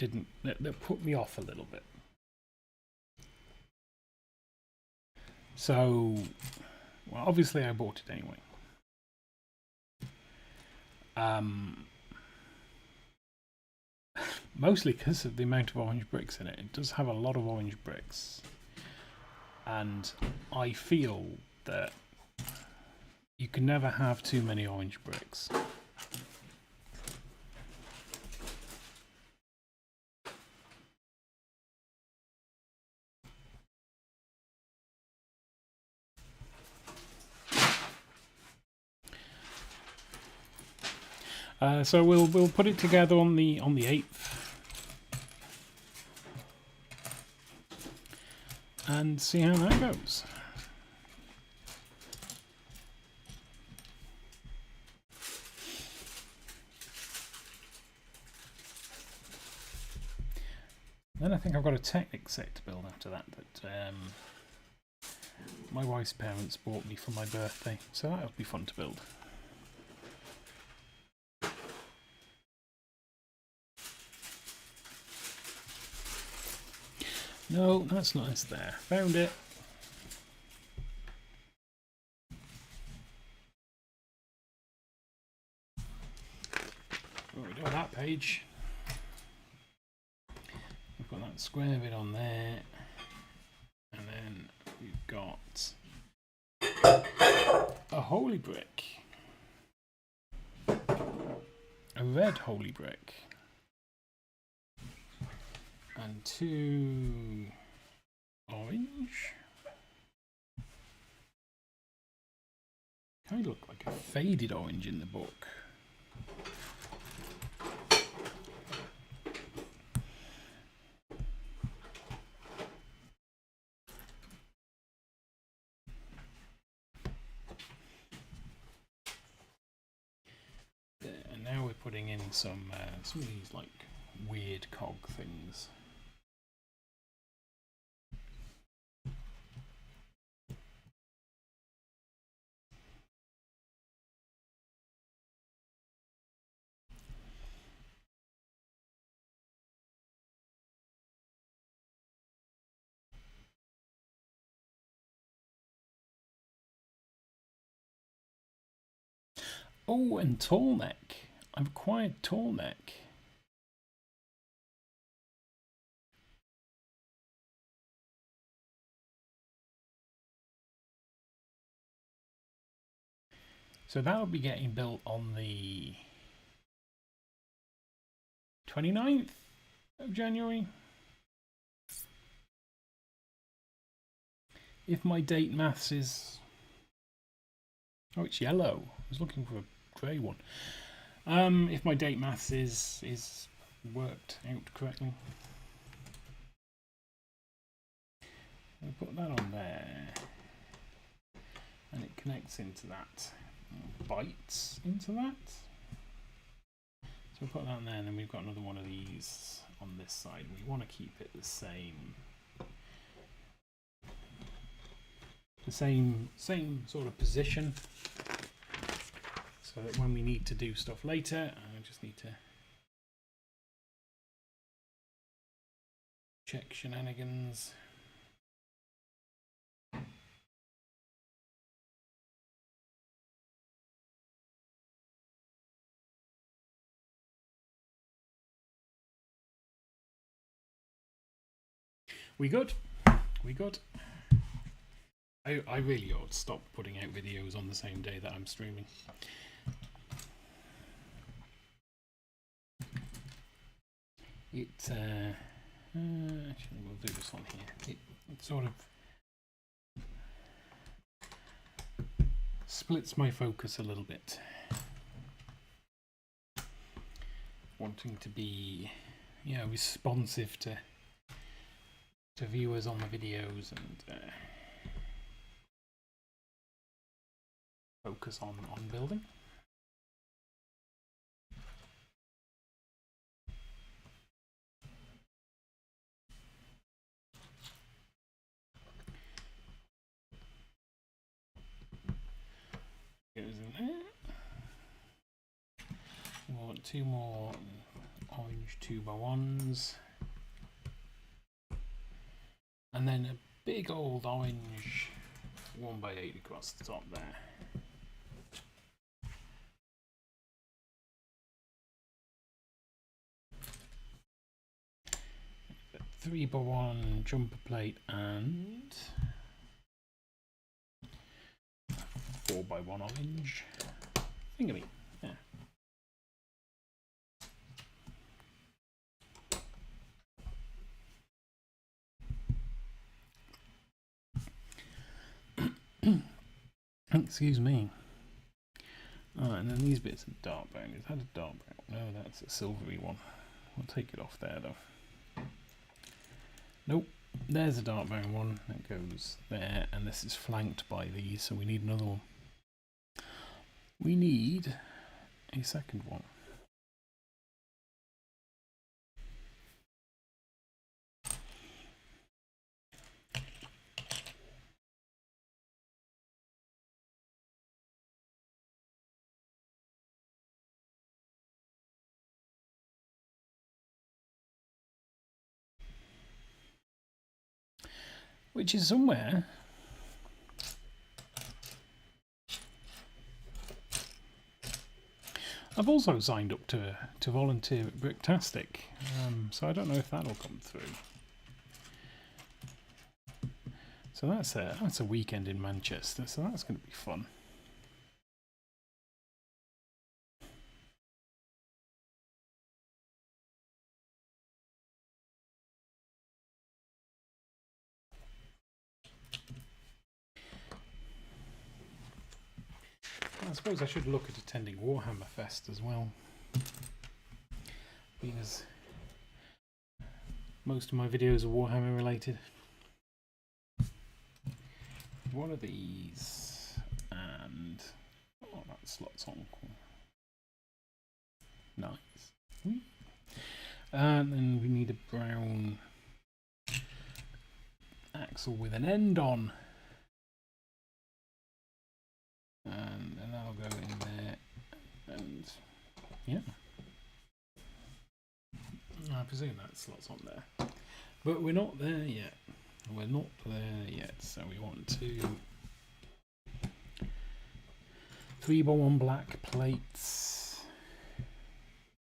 put me off a little bit. So, well, obviously I bought it anyway. Mostly because of the amount of orange bricks in it. It does have a lot of orange bricks. And I feel that you can never have too many orange bricks. So we'll put it together on the 8th. And see how that goes. Then I think I've got a Technic set to build after that my wife's parents bought me for my birthday, so that'll be fun to build. No, that's not us there. Found it. What do we do on that page? We've got that square bit on there. And then we've got a holy brick. A red holy brick. And 2 orange. Kind of look like a faded orange in the book. There, and now we're putting in some of these like weird cog things. Oh, and tall neck. I've acquired tall neck. So that'll be getting built on the 29th of January. If my date maths is... Oh, it's yellow. I was looking for a grey one. If my date maths is worked out correctly. I'll put that on there. And it connects into that. Bites into that. So we'll put that on there, and then we've got another one of these on this side. We want to keep it the same. The same sort of position, so that when we need to do stuff later, I just need to check shenanigans. We good? We good? I really ought to stop putting out videos on the same day that I'm streaming. Actually, we'll do this one here. It sort of splits my focus a little bit. Wanting to be, responsive to viewers on the videos and focus on building. Goes in there. We want 2 more orange 2x1s. And then a big old orange 1x8 across the top there. 3x1 jumper plate and 4x1 orange thingy. Yeah. Excuse me. Alright, and then these bits are dark brown. Is that a dark brown? No, that's a silvery one. We'll take it off there though. Nope, there's a dark brown one that goes there, and this is flanked by these, so we need another one. We need a second one. Which is somewhere. I've also signed up to volunteer at Bricktastic, so I don't know if that'll come through. So that's a weekend in Manchester, so that's going to be fun. I suppose I should look at attending Warhammer Fest as well, because most of my videos are Warhammer related. One of these, and oh, that slot's on. Nice. And then we need a brown axle with an end on. And that'll go in there, and yeah, I presume that slot's on there, but we're not there yet. We're not there yet, so we want 3x1 black plates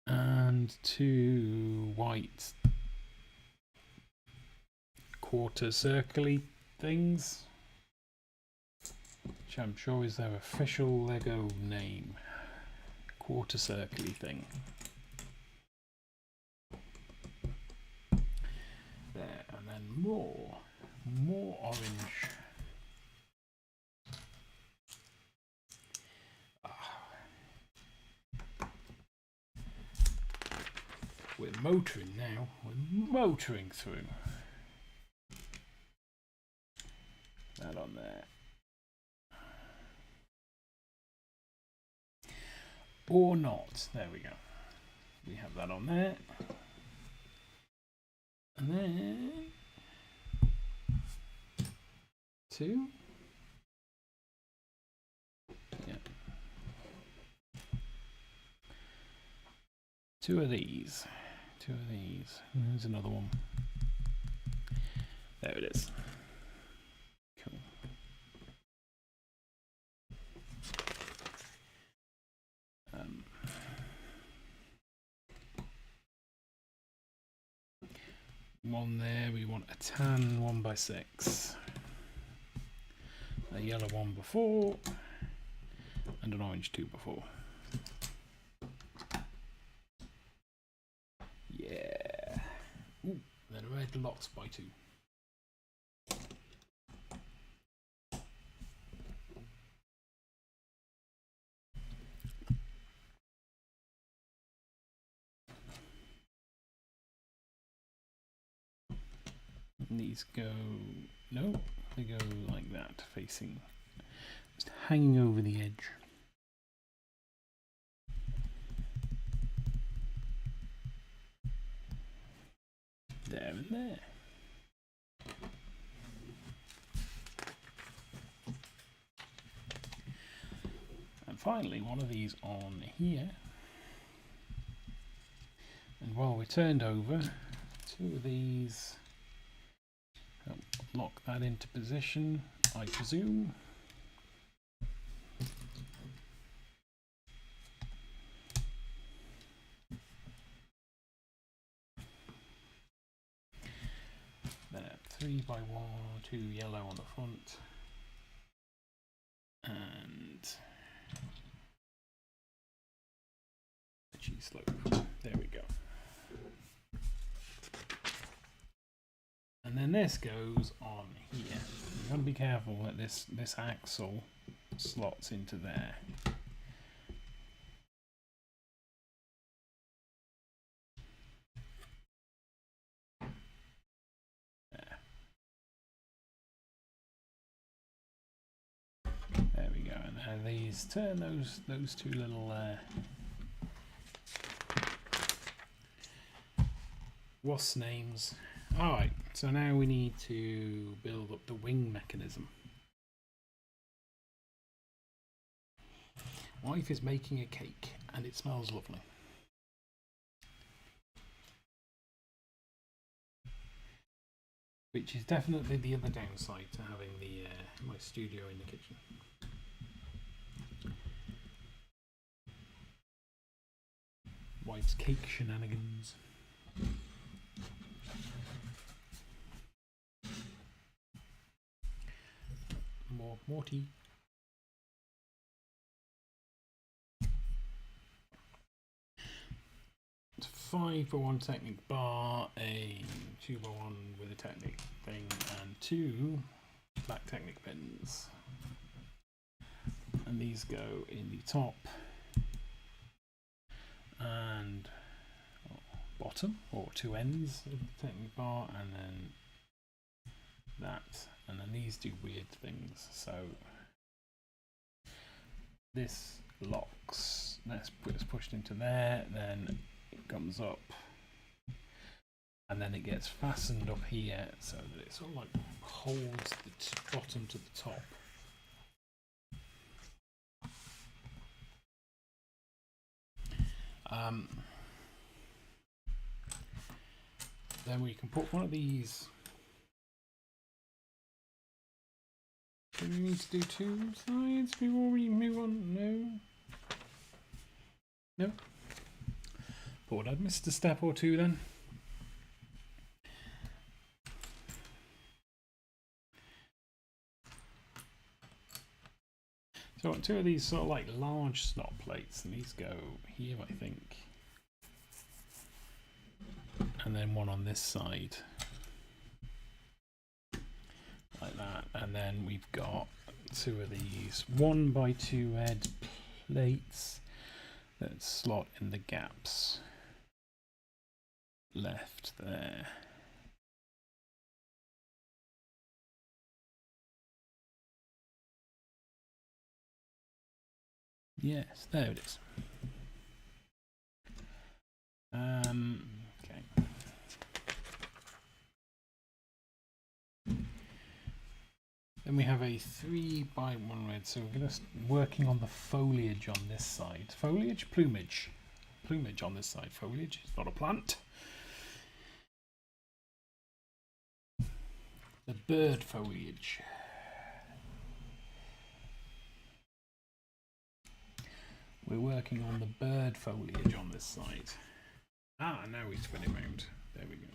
and 2 white quarter circle-y things, which I'm sure is their official Lego name. Quarter circle-y thing. There, and then more orange. We're motoring now. We're motoring through. That on there. Or not. There we go. We have that on there. And then 2. Yeah. 2 of these. 2 of these. There's another one. There it is. Cool. one there. We want a tan 1x6, a yellow 1x4, and an orange 2x4. Yeah. Ooh, then a red lots by 2. And these go, no, they go like that, facing, just hanging over the edge. There and there. And finally, one of these on here. And while we're turned over, 2 of these. Lock that into position, I presume. Then 3x1, 2 yellow on the front, and the cheese slope. There we go. And then this goes on here. You've got to be careful that this axle slots into there. There we go. And now these turn those 2 little wasp names. Alright, so now we need to build up the wing mechanism. Wife is making a cake and it smells lovely. Which is definitely the other downside to having the my studio in the kitchen. Wife's cake shenanigans. More tea. It's 5x1 Technic bar, a 2x1 with a Technic thing, and 2 black Technic pins. And these go in the top and bottom, or 2 ends of the Technic bar, and then that, and then these do weird things. So this locks, that's pushed into there, then it comes up, and then it gets fastened up here so that it sort of like holds the bottom to the top. Then we can put one of these. Do we need to do 2 sides before we move on? No. Thought I'd missed a step or 2 then. So I want 2 of these sort of like large slot plates, and these go here, I think. And then one on this side. Like that. And then we've got 2 of these 1x2 head plates that slot in the gaps left there. Yes, there it is. Okay. Then we have a 3x1 red, so we're going to working on the foliage on this side. Foliage? Plumage. Plumage on this side. Foliage is not a plant. The bird foliage. We're working on the bird foliage on this side. Ah, now we spin it round. There we go.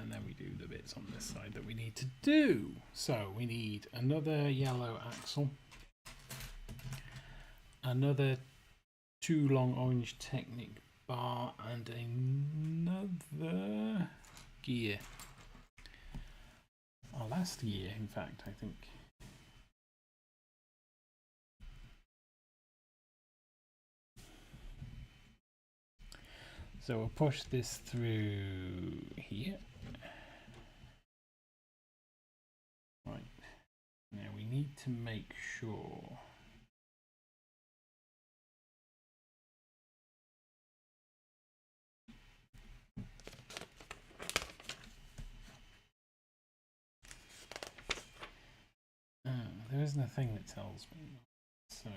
and then we do the bits on this side that we need to do. So we need another yellow axle, another 2 long orange Technic bar, and another gear. Our last gear, in fact, I think. So we'll push this through here. Right. Now we need to make sure there isn't a thing that tells me. So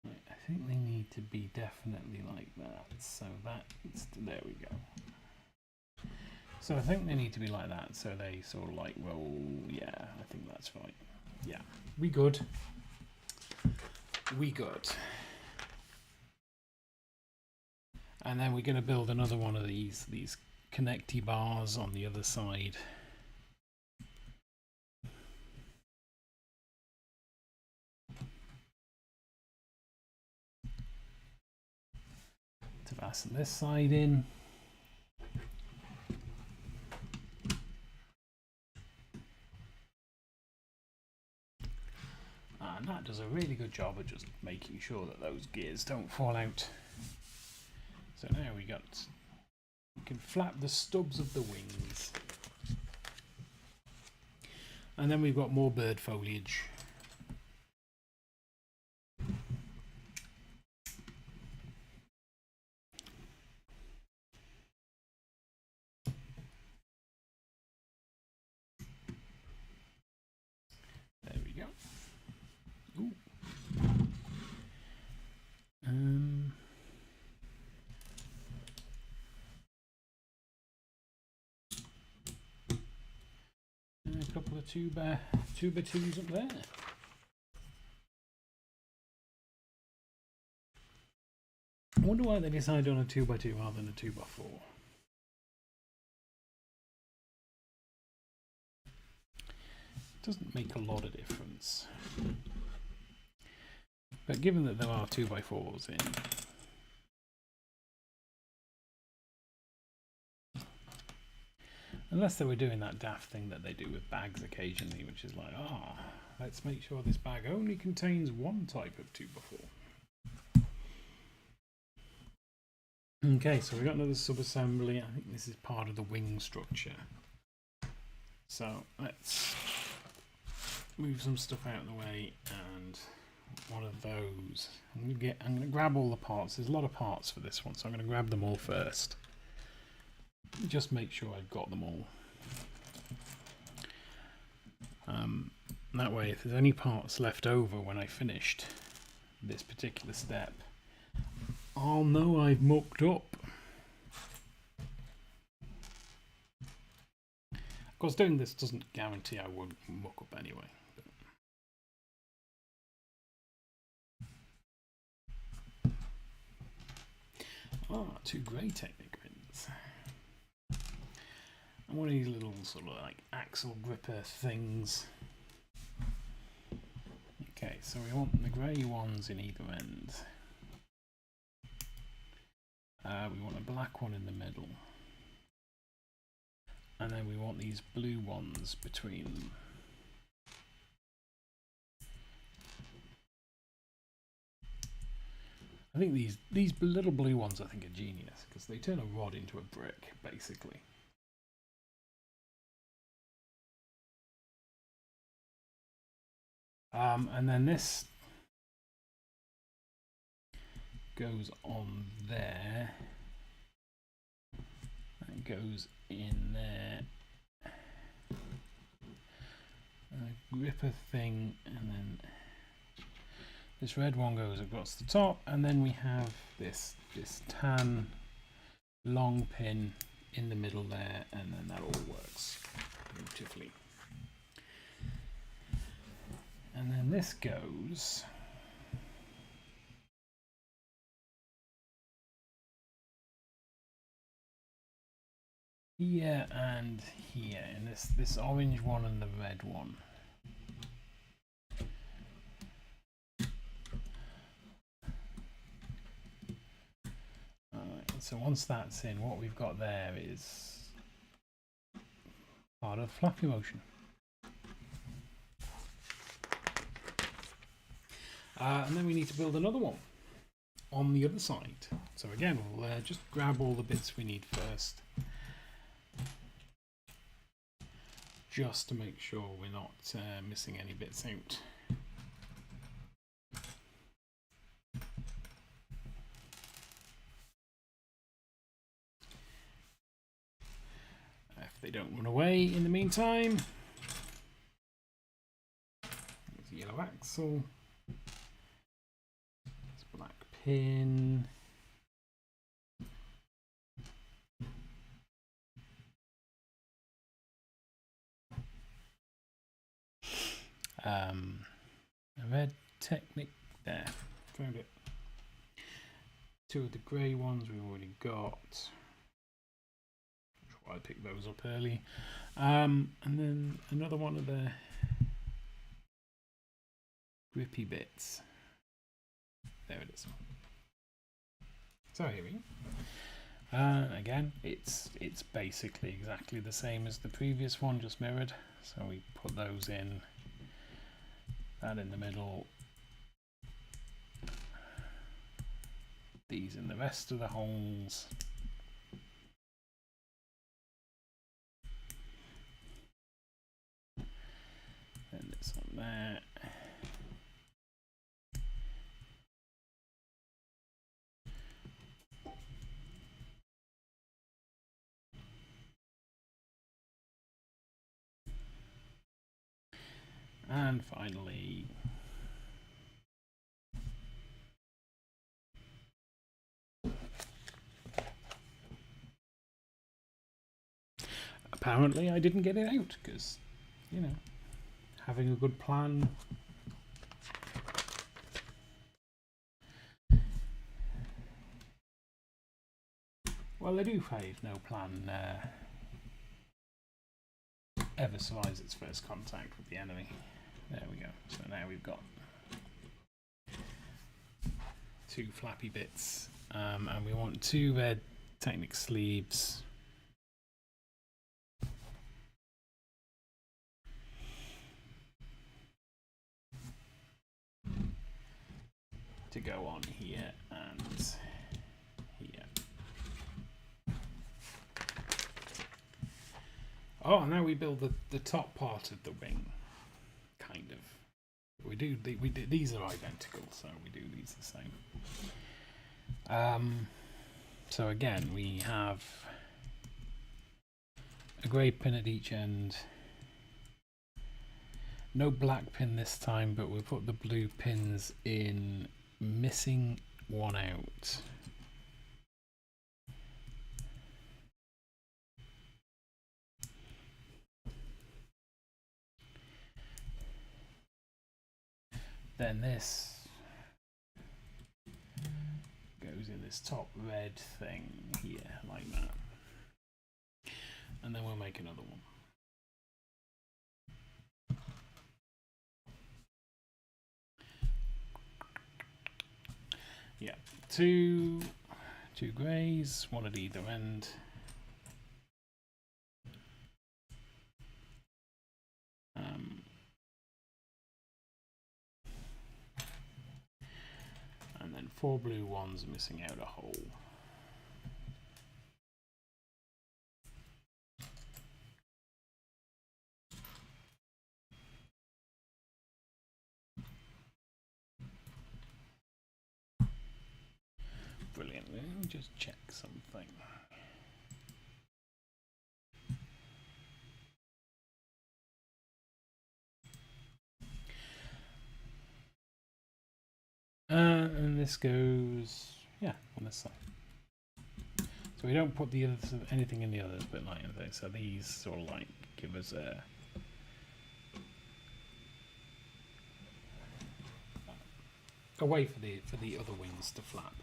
I think they need to be definitely like that. So that's, there we go. So I think they need to be like that. So they sort of like, well, yeah, I think that's right. Yeah, we good. We good. And then we're going to build another one of these connecty bars on the other side. To fasten this side in. And that does a really good job of just making sure that those gears don't fall out. So now we can flap the stubs of the wings. And then we've got more bird foliage. There we go. Ooh. And a couple of tuba twos up there. I wonder why they decided on a 2x2 rather than a 2x4. Doesn't make a lot of difference. But given that there are 2x4s in, unless they were doing that daft thing that they do with bags occasionally, which is like, let's make sure this bag only contains one type of 2x4. Okay, so we've got another sub-assembly. I think this is part of the wing structure. So let's move some stuff out of the way, and one of those. I'm going to grab all the parts. There's a lot of parts for this one, so I'm going to grab them all first. Just make sure I've got them all. That way, if there's any parts left over when I finished this particular step, I'll know I've mucked up. Of course, doing this doesn't guarantee I won't muck up anyway. Two grey Technic pins. And one of these little sort of like axle gripper things. Okay, so we want the grey ones in either end. We want a black one in the middle. And then we want these blue ones between them. I think these little blue ones I think are genius because they turn a rod into a brick basically. And then this goes on there. That goes in there. A gripper thing, and then this red one goes across the top, and then we have this tan long pin in the middle there, and then that all works beautifully. And then this goes here and here, in this orange one and the red one. Alright, so once that's in, what we've got there is part of flappy motion. And then we need to build another one on the other side. So again, we'll just grab all the bits we need first, just to make sure we're not missing any bits out. If they don't run away in the meantime, there's a yellow axle, there's a black pin. A red Technic there, found it. Two of the grey ones we've already got. I picked those up early. And then another one of the grippy bits. There it is. So here we go. Again, it's basically exactly the same as the previous one, just mirrored. So we put those in. That in the middle, these in the rest of the holes, and this on there, and finally apparently I didn't get it out because, you know, having a good plan. Well, I do find no plan ever survives its first contact with the enemy. There we go. So now we've got two flappy bits, and we want two red Technic sleeves. To go on here and here. Oh, now we build the top part of the wing, kind of. We do these are identical, so we do these the same. So again, we have a grey pin at each end. No black pin this time, but we'll put the blue pins in, missing one out. Then this goes in this top red thing here, like that. And then we'll make another one. Yeah, two greys, one at either end. And then four blue ones missing out a hole. Brilliant. Let me just check something. And this goes, yeah, on this side. So we don't put the others, anything in the others, but like this. So these sort of like give us a way for the other wings to flap.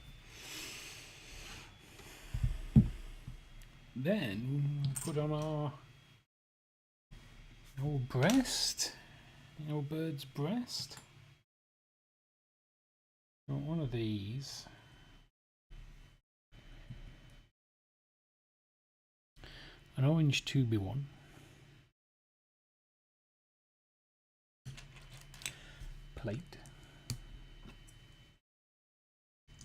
then put on our old breast, the old bird's breast. Got one of these. An orange 2B1. Plate.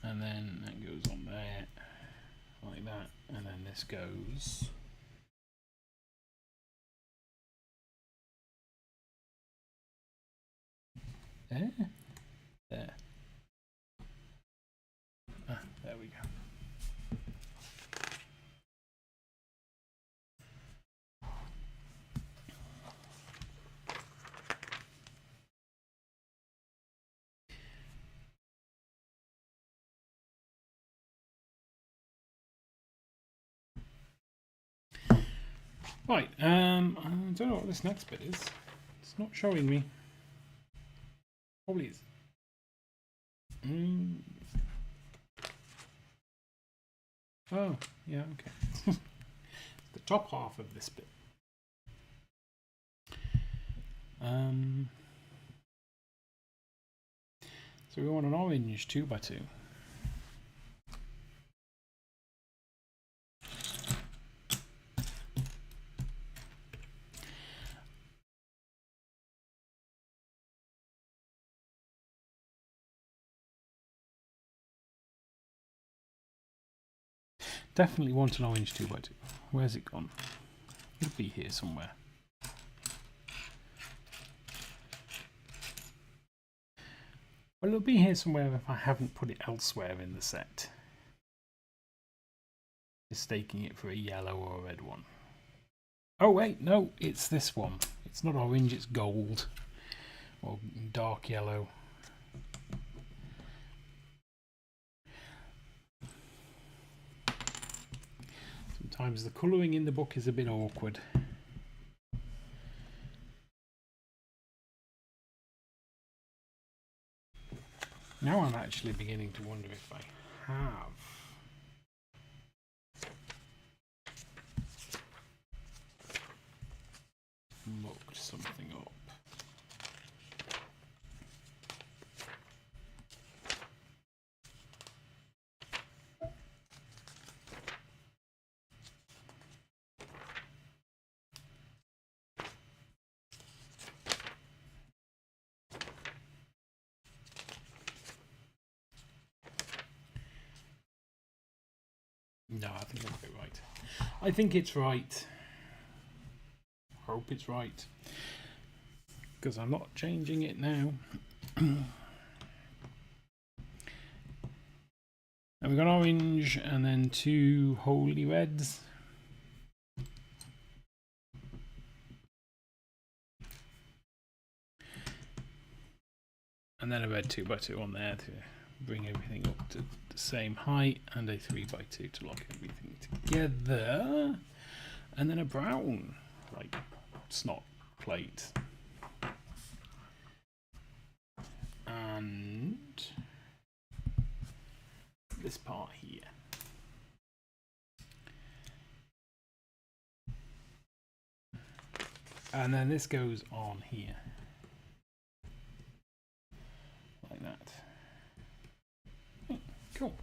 And then that goes on there, like that. And then this goes there. There. Ah, there we go. Right, I don't know what this next bit is. It's not showing me. Probably is. Oh, yeah, okay. The top half of this bit. So we want an orange 2x2. Definitely want an orange 2x2. Where's it gone? It'll be here somewhere. Well, it'll be here somewhere if I haven't put it elsewhere in the set, mistaking it for a yellow or a red one. Oh wait, no, it's this one. It's not orange, it's gold or dark yellow. Sometimes the colouring in the book is a bit awkward. Now I'm actually beginning to wonder if I have mucked something up. No, I think I'll be right. I think it's right. Hope it's right. Because I'm not changing it now. And we've got orange and then two holy reds. And then a red 2x2 on there to bring everything up to the same height, and a 3x2 to lock everything together, and then a brown, like snot plate, and this part here. And then this goes on here, like that. Cool.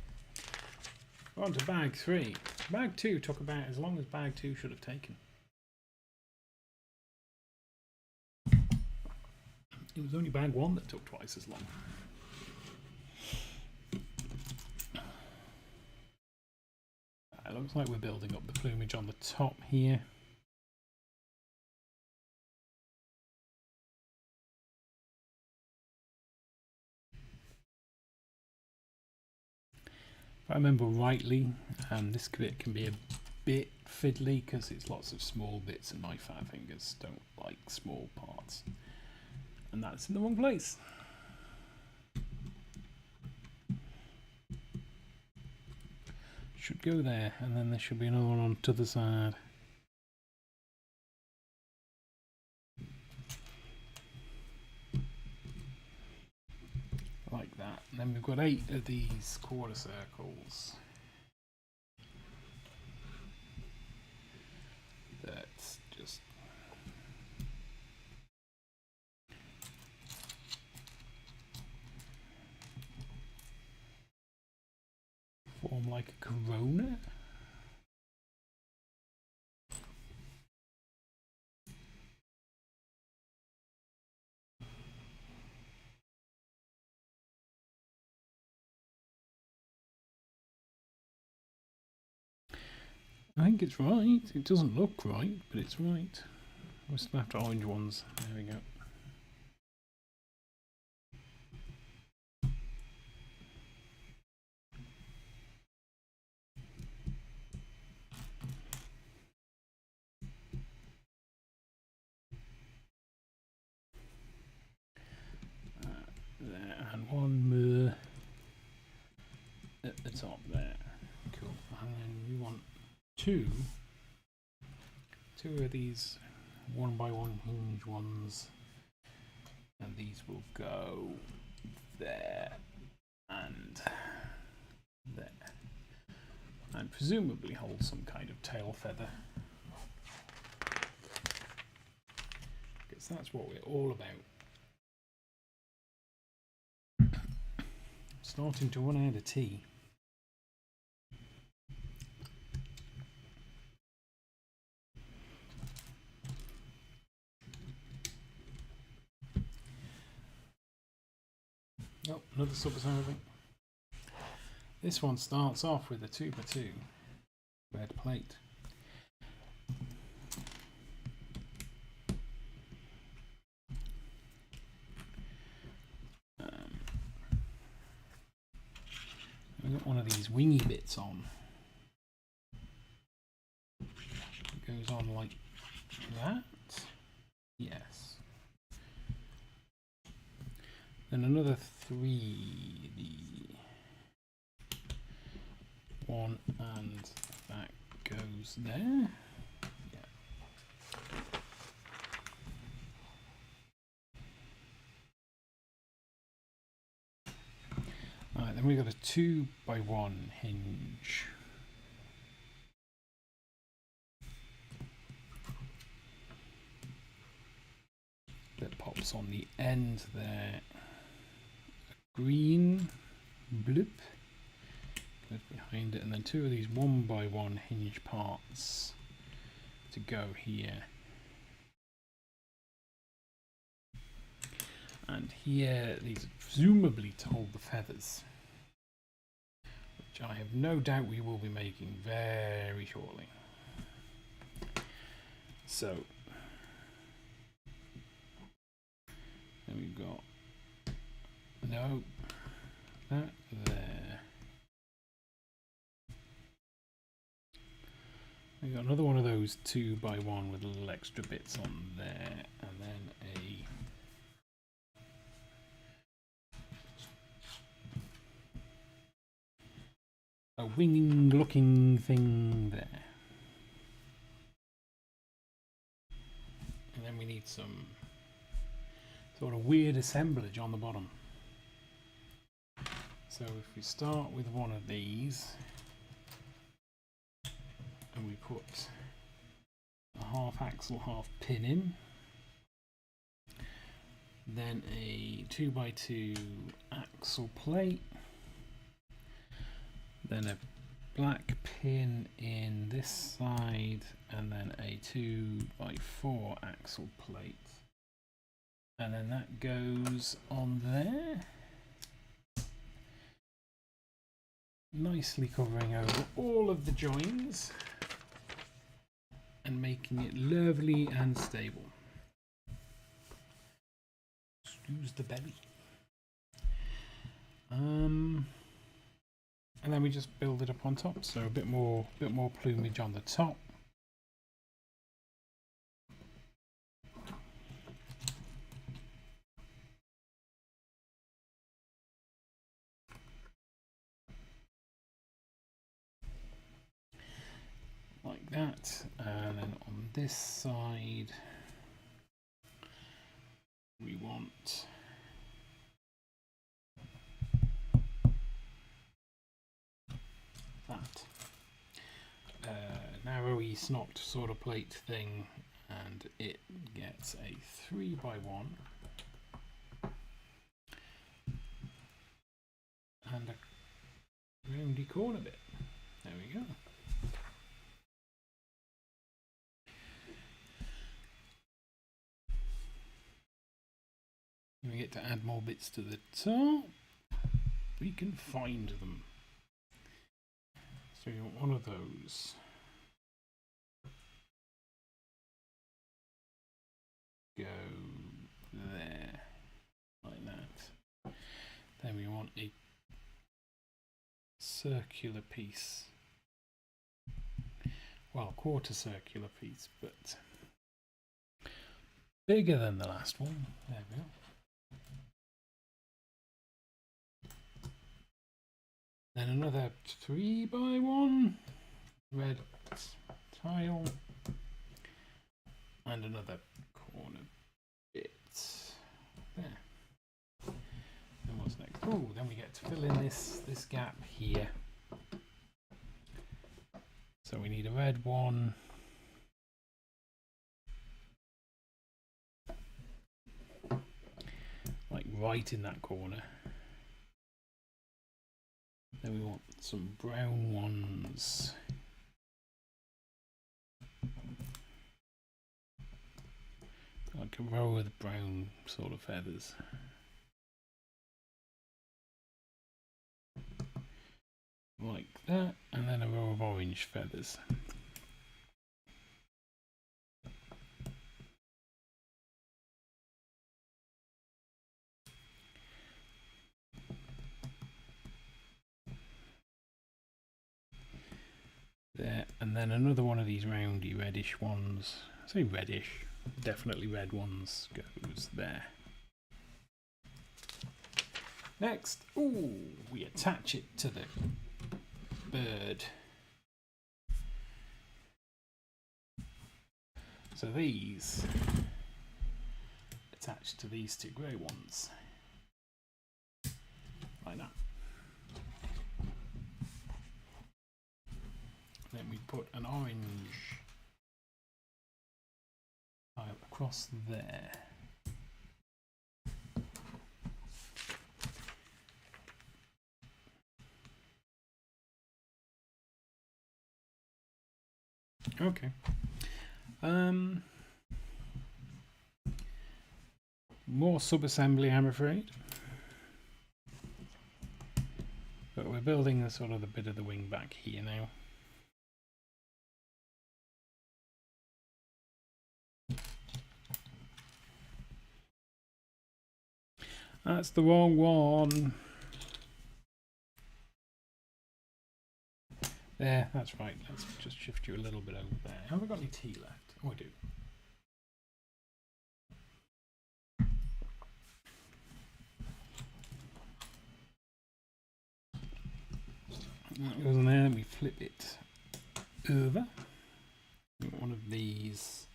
On to bag 3. Bag 2 took about as long as bag 2 should have taken. It was only bag 1 that took twice as long. It looks like we're building up the plumage on the top here. If I remember rightly, this bit can be a bit fiddly because it's lots of small bits and my fat fingers don't like small parts. And that's in the wrong place. Should go there, and then there should be another one on to the side. Like that. And then we've got 8 of these quarter circles. form like a corona. I think it's right. It doesn't look right, but it's right. We're still after orange ones. There we go. There, and one more at the top there. Cool. And then we want two of these 1x1 hinge ones, and these will go there and there, and presumably hold some kind of tail feather, because that's what we're all about. Starting to run out of tea. Oh, another sub-assembly. This one starts off with a 2x2 red plate. We've got one of these wingy bits on. It goes on like that. Yes. Then another 3, the one, and that goes there. Yeah. Alright, then we've got a 2x1 hinge. That pops on the end there. Green bloop goes behind it, and then 2 of these 1x1 hinge parts to go here and here. These are presumably to hold the feathers, which I have no doubt we will be making very shortly. So then we've got that there. We got another one of those 2x1 with little extra bits on there, and then a winging looking thing there. And then we need some sort of weird assemblage on the bottom. So if we start with one of these and we put a half axle, half pin in, then a 2x2 axle plate, then a black pin in this side, and then a 2x4 axle plate, and then that goes on there, nicely covering over all of the joins and making it lovely and stable. Excuse the belly. And then we just build it up on top, so a bit more plumage on the top. Like that, and then on this side we want that narrowy snocked sort of plate thing, and it gets a 3x1 and a roundy corner bit. There we go. We get to add more bits to the top. We can find them. So you want one of those. Go there, like that. Then we want a circular piece. Well, quarter circular piece, but bigger than the last one. There we go. Then another 3x1 red tile and another corner bit there. Then what's next? Oh, then we get to fill in this gap here. So we need a red one. Like right in that corner. Then we want some brown ones. Like a row of brown sort of feathers. Like that, and then a row of orange feathers. There, and then another one of these roundy reddish ones. I say reddish, definitely red ones goes there. Next, ooh, we attach it to the bird. So these attach to these two grey ones, like that. Then we put an orange tile across there. Okay. More sub-assembly, I'm afraid. But we're building the sort of the bit of the wing back here now. That's the wrong one. There, that's right. Let's just shift you a little bit over there. Have I got any tea left? Oh, I do. That goes in there, and we flip it over. One of these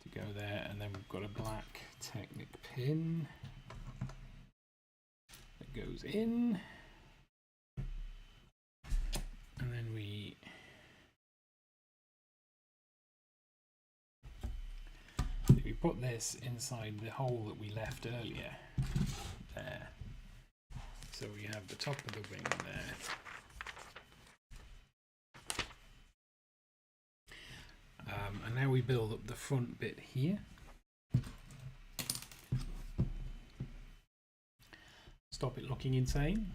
to go there, and then we've got a black Technic pin that goes in, and then we put this inside the hole that we left earlier there. So we have the top of the wing there. And now we build up the front bit here. Stop it looking insane.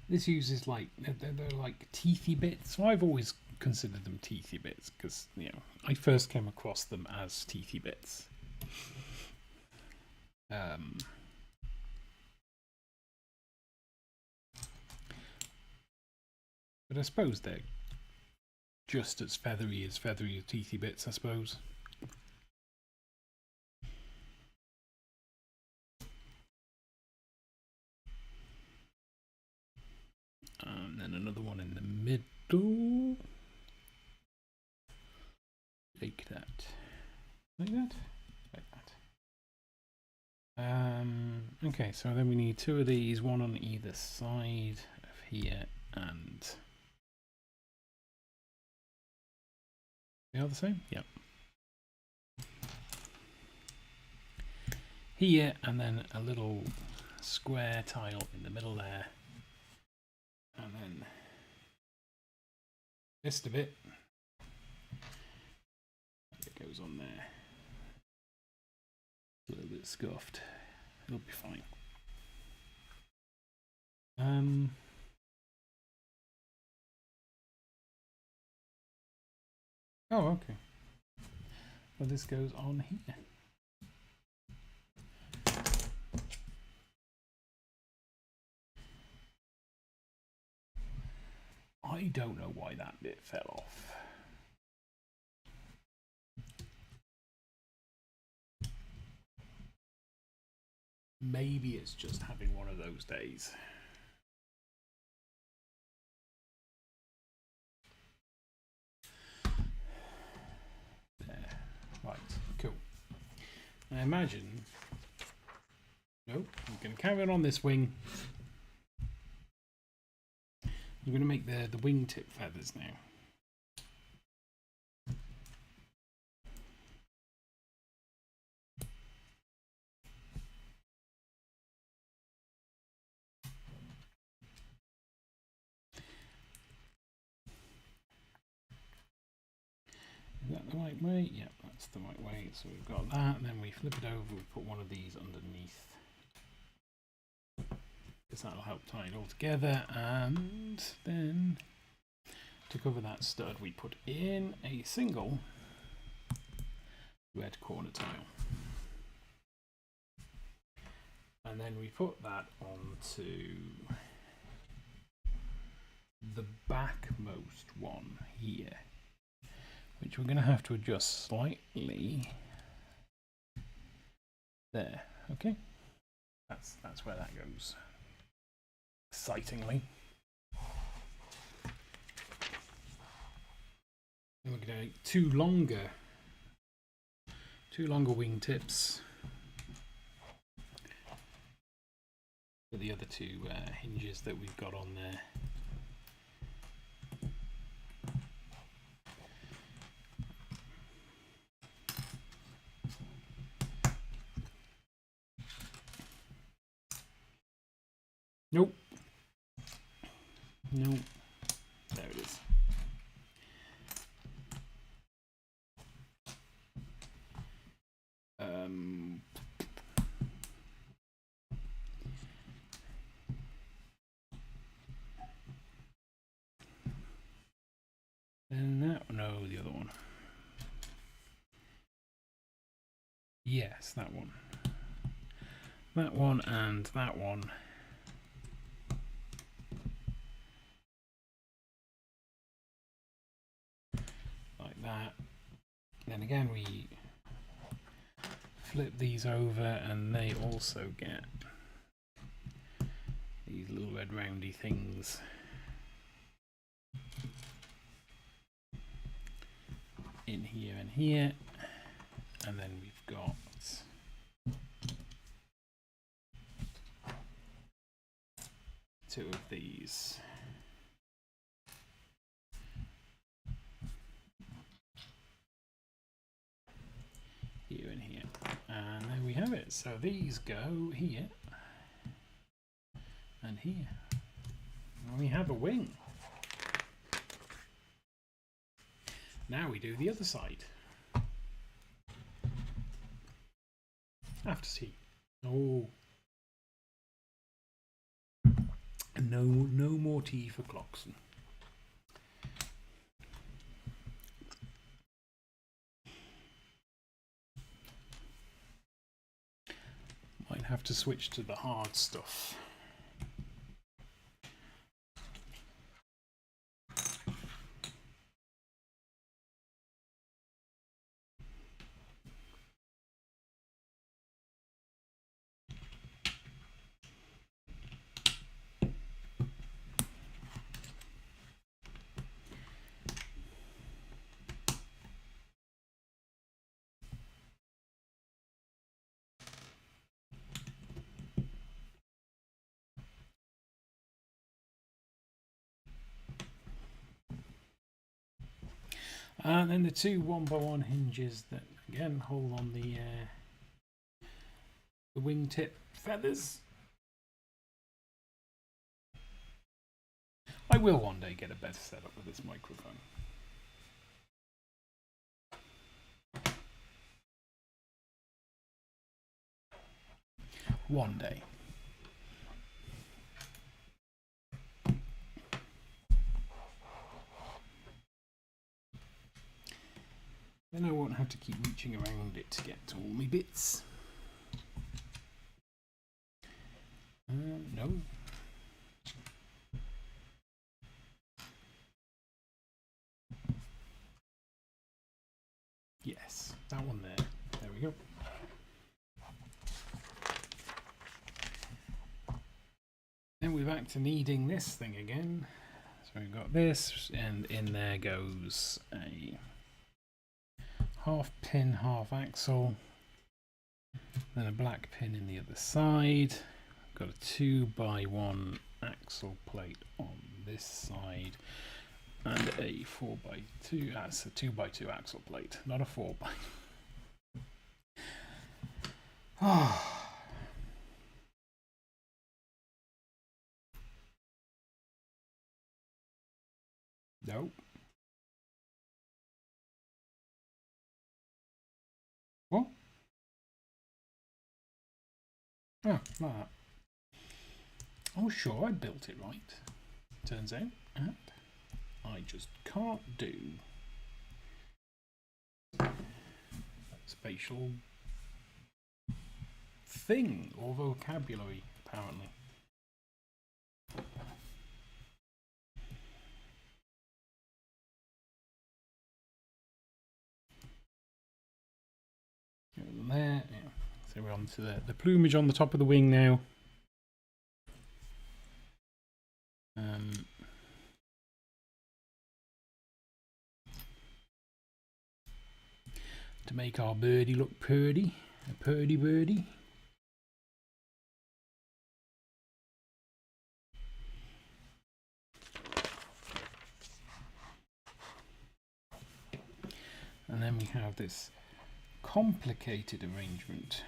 This uses like they're like teethy bits. So I've always considered them teethy bits because, you know, I first came across them as teethy bits. But I suppose they're just as feathery as teethy bits, I suppose. And then another one in the middle. Like that. Like that. Like that. Okay, so then we need two of these, one on either side of here, and they are the same? Yep. Here, and then a little square tile in the middle there, and then this bit it goes on there. A little bit scuffed. It'll be fine. Oh, okay. Well, this goes on here. I don't know why that bit fell off. Maybe it's just having one of those days. There. Right, cool. I imagine... Nope, I'm going to carry on this wing. I'm going to make the wingtip feathers now. Is that the right way? Yep, that's the right way. So we've got that, and then we flip it over, we put one of these underneath. Because that'll help tie it all together. And then to cover that stud, we put in a single red corner tile. And then we put that onto the backmost one here, which we're going to have to adjust slightly. There, okay. That's where that goes. Excitingly. Then we're going to make two longer wingtips for the other two hinges that we've got on there. Nope. Nope. There it is. And that, no, the other one. Yes, that one. That one and that one. Like that. Then again we flip these over and they also get these little red roundy things. In here and here. And then we've got two of these. Here and here. And there we have it. So these go here and here. And we have a wing. Now we do the other side. After tea. Oh. No more tea for Blockson. Might have to switch to the hard stuff. And then the two 1x1 hinges that again hold on the wingtip feathers. I will one day get a better setup with this microphone. One day. Then I won't have to keep reaching around it to get to all my bits. No. Yes, that one there. There we go. Then we're back to needing this thing again. So we've got this, and in there goes a half pin, half axle, then a black pin in the other side. Got a 2x1 axle plate on this side, and a 4x2. That's a 2x2 axle plate, not a 4x. Nope. What? Oh, like that. Oh, sure, I built it right. Turns out, and I just can't do spatial thing or vocabulary, apparently. There, yeah. So we're on to the plumage on the top of the wing now. To make our birdie look purdy, a purdy birdie. And then we have this complicated arrangement.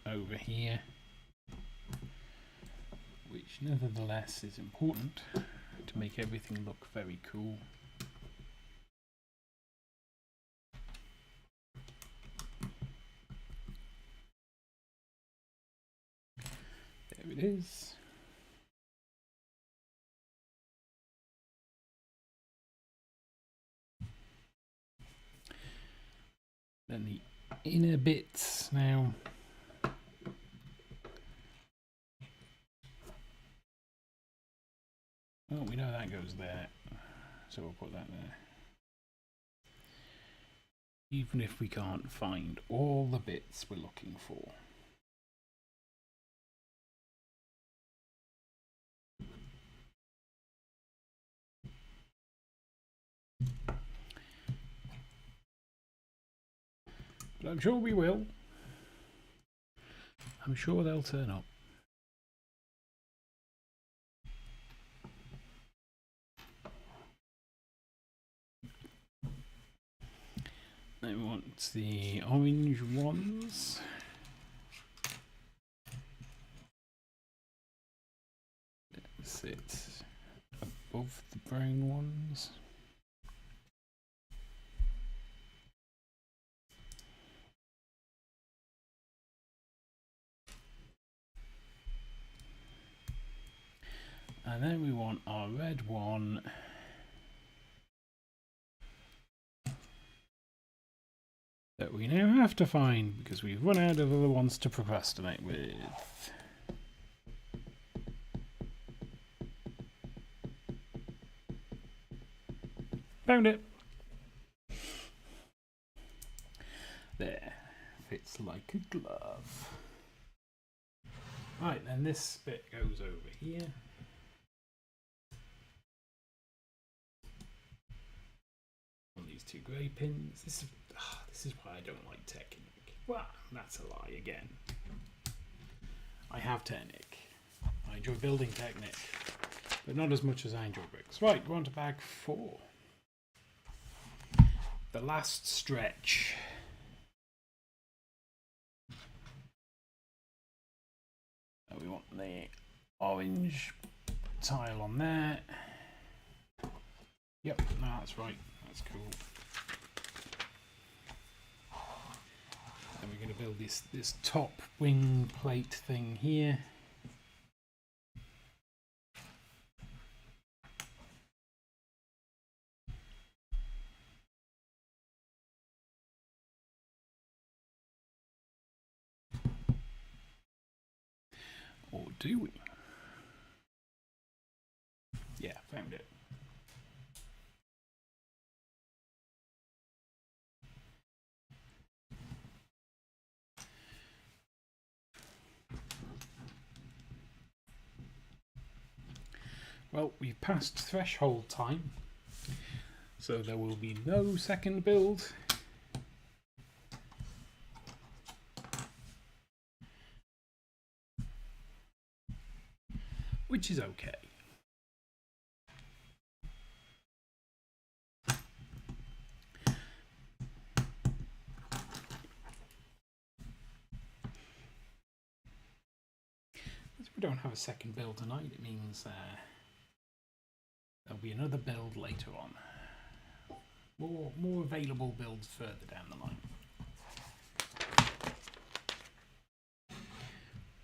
Over here, which nevertheless is important to make everything look very cool. There it is. Then the inner bits now. Oh, we know that goes there, so we'll put that there. Even if we can't find all the bits we're looking for. But I'm sure we will. I'm sure they'll turn up. I want the orange ones. Sit above the brown ones. And then we want our red one that we now have to find because we've run out of other ones to procrastinate with. Found it. There. Fits like a glove. Right, then this bit goes over here. On these two grey pins. This is why I don't like Technic. Well, that's a lie again. I have Technic. I enjoy building Technic. but not as much as angel bricks. Right, we're on to bag 4. The last stretch. So we want the orange tile on there. Yep, no, that's right. That's cool. And we're going to build this top wing plate thing here. Or do we? Yeah, found it. Well, we've passed threshold time, so there will be no second build. Which is okay. As we don't have a second build tonight, it means there'll be another build later on. More available builds further down the line.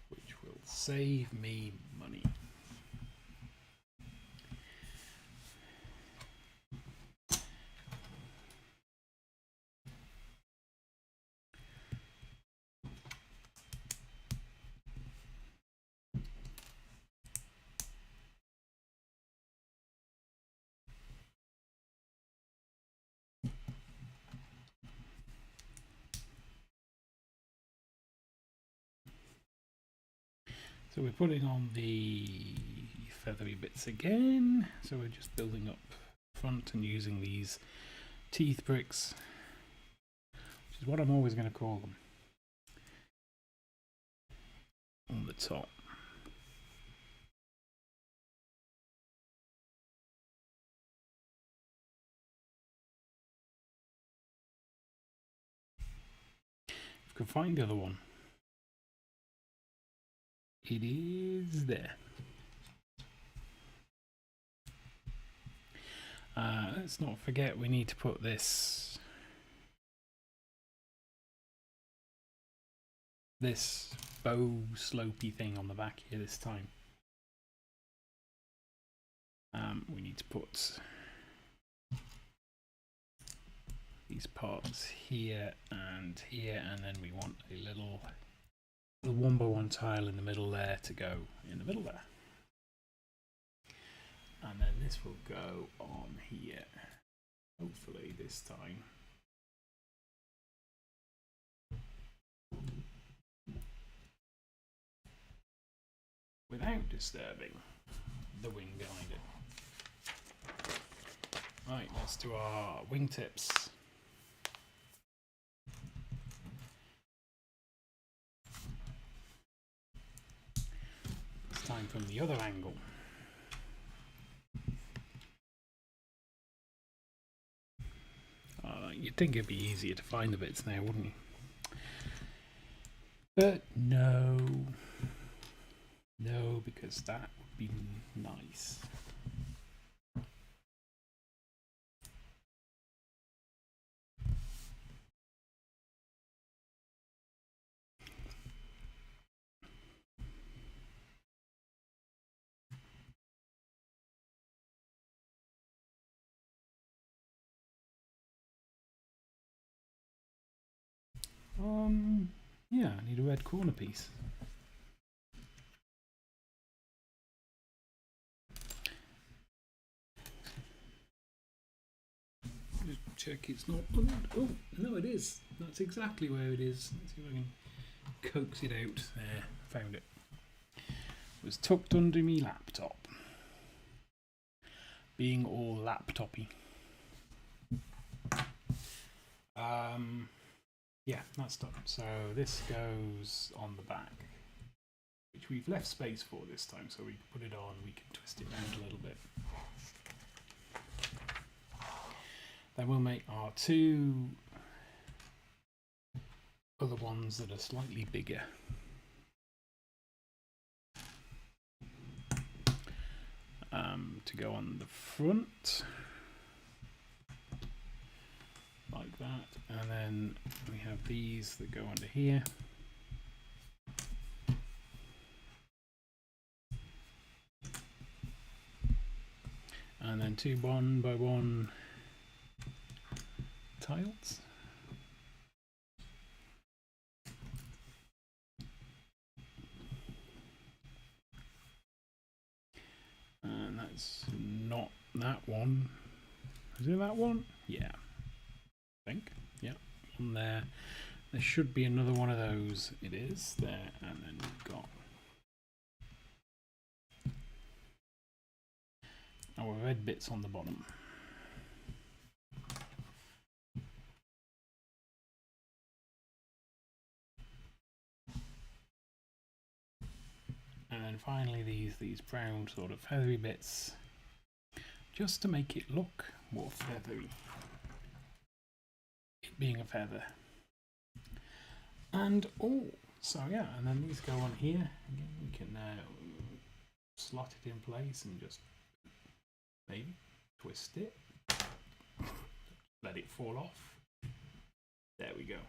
Which will save me money. So we're putting on the feathery bits again. So we're just building up front and using these teeth bricks, which is what I'm always going to call them, on the top. If we can find the other one. It is there. Let's not forget we need to put this bow slopey thing on the back here this time. We need to put these parts here, and then we want a little 1x1 tile in the middle there to go in the middle there. And then this will go on here, hopefully this time. Without disturbing the wing behind it. Right, let's do our wingtips. This time from the other angle. You'd think it'd be easier to find the bits now, wouldn't you? But no. No, because that would be nice. Yeah, I need a red corner piece. Just check it's not. Oh, no, it is. That's exactly where it is. Let's see if I can coax it out. There, found it. It was tucked under me laptop. Being all laptopy. Yeah, that's done. So this goes on the back. which we've left space for this time, so we can put it on, we can twist it around a little bit. Then we'll make our two other ones that are slightly bigger. To go on the front, like that, and then we have these that go under here. And then two 1x1 tiles. And that's not that one. Is it that one? Yeah. I think. Yeah. One there. There should be another one of those. It is there. And then we've got our red bits on the bottom. And then finally these brown sort of feathery bits, just to make it look more feathery, it being a feather. And oh, so yeah, and then these go on here. Again, we can slot it in place and just maybe twist it, let it fall off. There we go.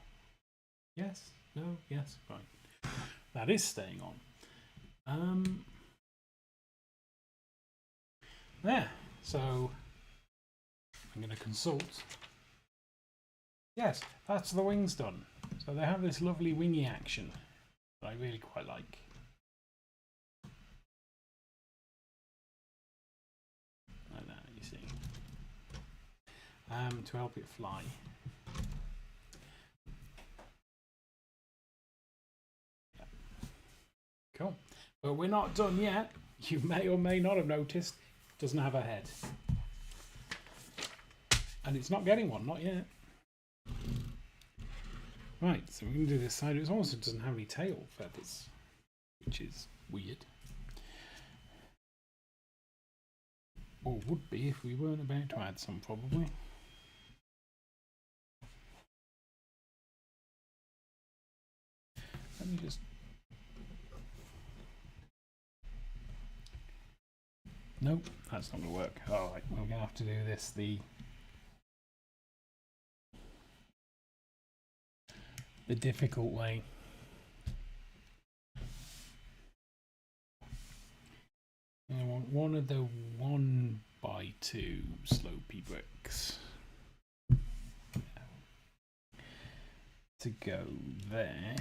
Yes, no, yes, fine. That is staying on. There, so I'm going to consult. Yes, that's the wings done. So they have this lovely wingy action that I really quite like. Like that, you see. To help it fly. Yeah. Cool. But we're not done yet. You may or may not have noticed it doesn't have a head. And it's not getting one, not yet. Right, so we're going to do this side. It also doesn't have any tail feathers, which is weird. Or would be if we weren't about to add some, probably. Let me just... Nope, that's not going to work. Alright, we're going to have to do this the difficult way. I want one of the 1x2 slopey bricks to go there.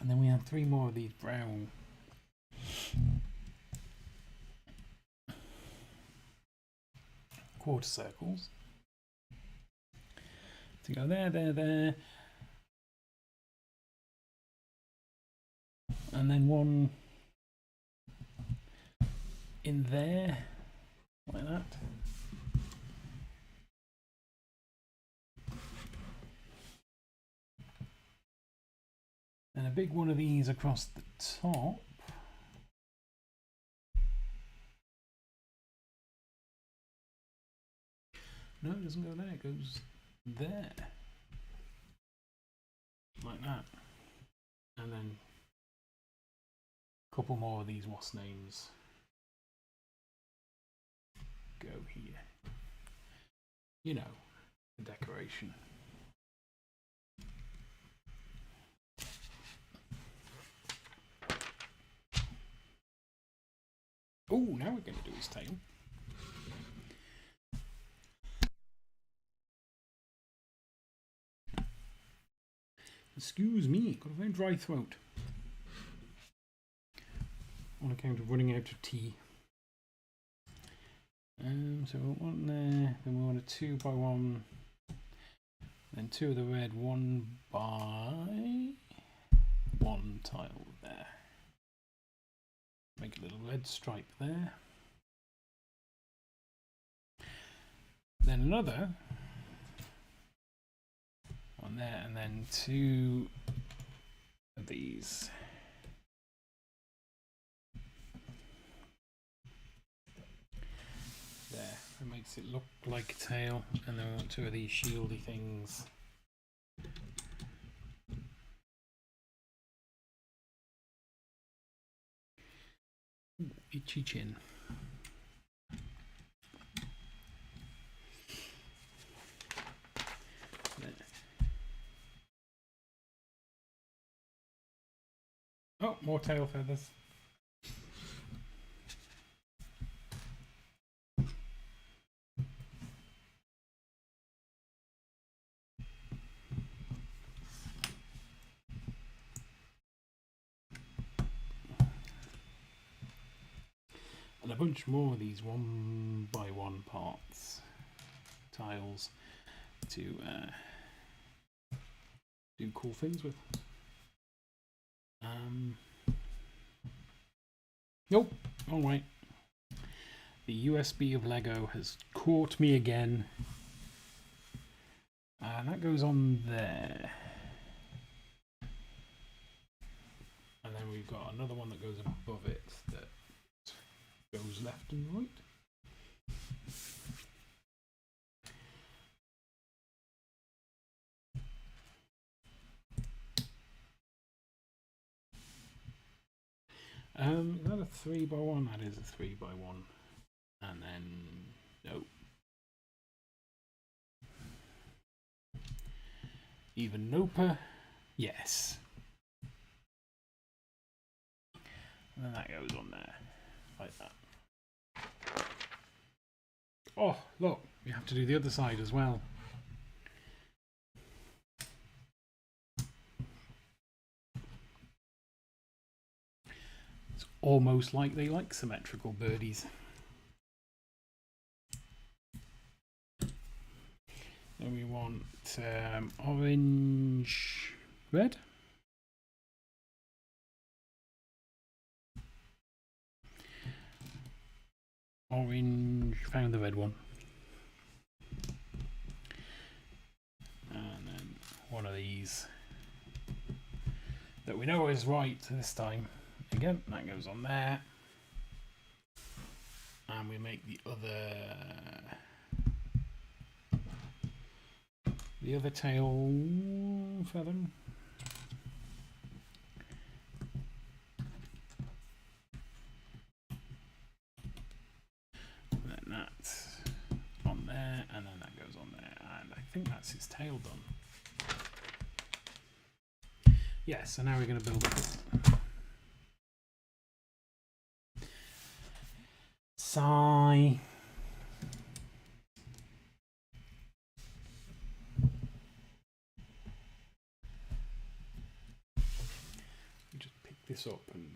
And then we have 3 more of these brown quarter circles to go there, there, there, and then one in there, like that. And a big one of these across the top. No, it doesn't go there, it goes there. Like that. And then a couple more of these wasp names go here. You know, the decoration. Oh, now we're going to do his tail. Excuse me, got a very dry throat on account of running out of tea. So we want one there, then we want a 2x1, then 2 of the red 1x1 tile there. Make a little red stripe there. Then another on there, and then 2 of these Makes it look like a tail, and then we want 2 of these shieldy things. Ooh, itchy chin. There. Oh, more tail feathers. And a bunch more of these 1x1 parts, tiles, to do cool things with. Nope, all right. The USB of Lego has caught me again. And that goes on there. And then we've got another one that goes above it that goes left and right. Is that a 3x1? That is a 3x1. And then no. Even noper, yes. And then that goes on there, like that. Oh, look, you have to do the other side as well. It's almost like they like symmetrical birdies. Then we want orange, red. Orange, found the red one. And then one of these that we know is right this time. Again, that goes on there. And we make the other tail feather. And then that's on there, and then that goes on there, and I think that's his tail done. Yeah, so now we're going to build it. Sigh. Just pick this up and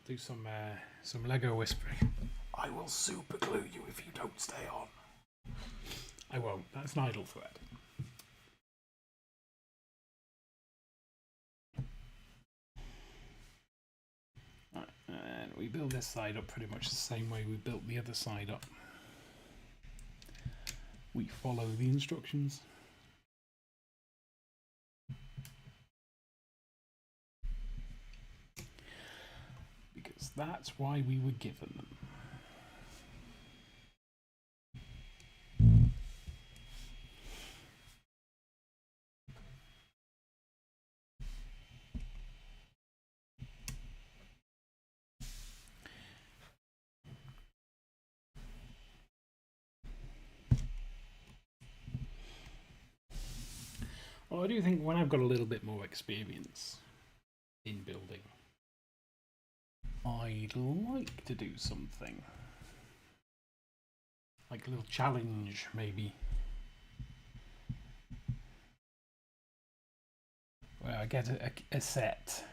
do some Lego whispering. I will super glue you if you don't stay on. I won't. That's an idle threat. Right, and we build this side up pretty much the same way we built the other side up. We follow the instructions. Because that's why we were given them. Well, I do think when I've got a little bit more experience in building, I'd like to do something. Like a little challenge, maybe. Where I get a set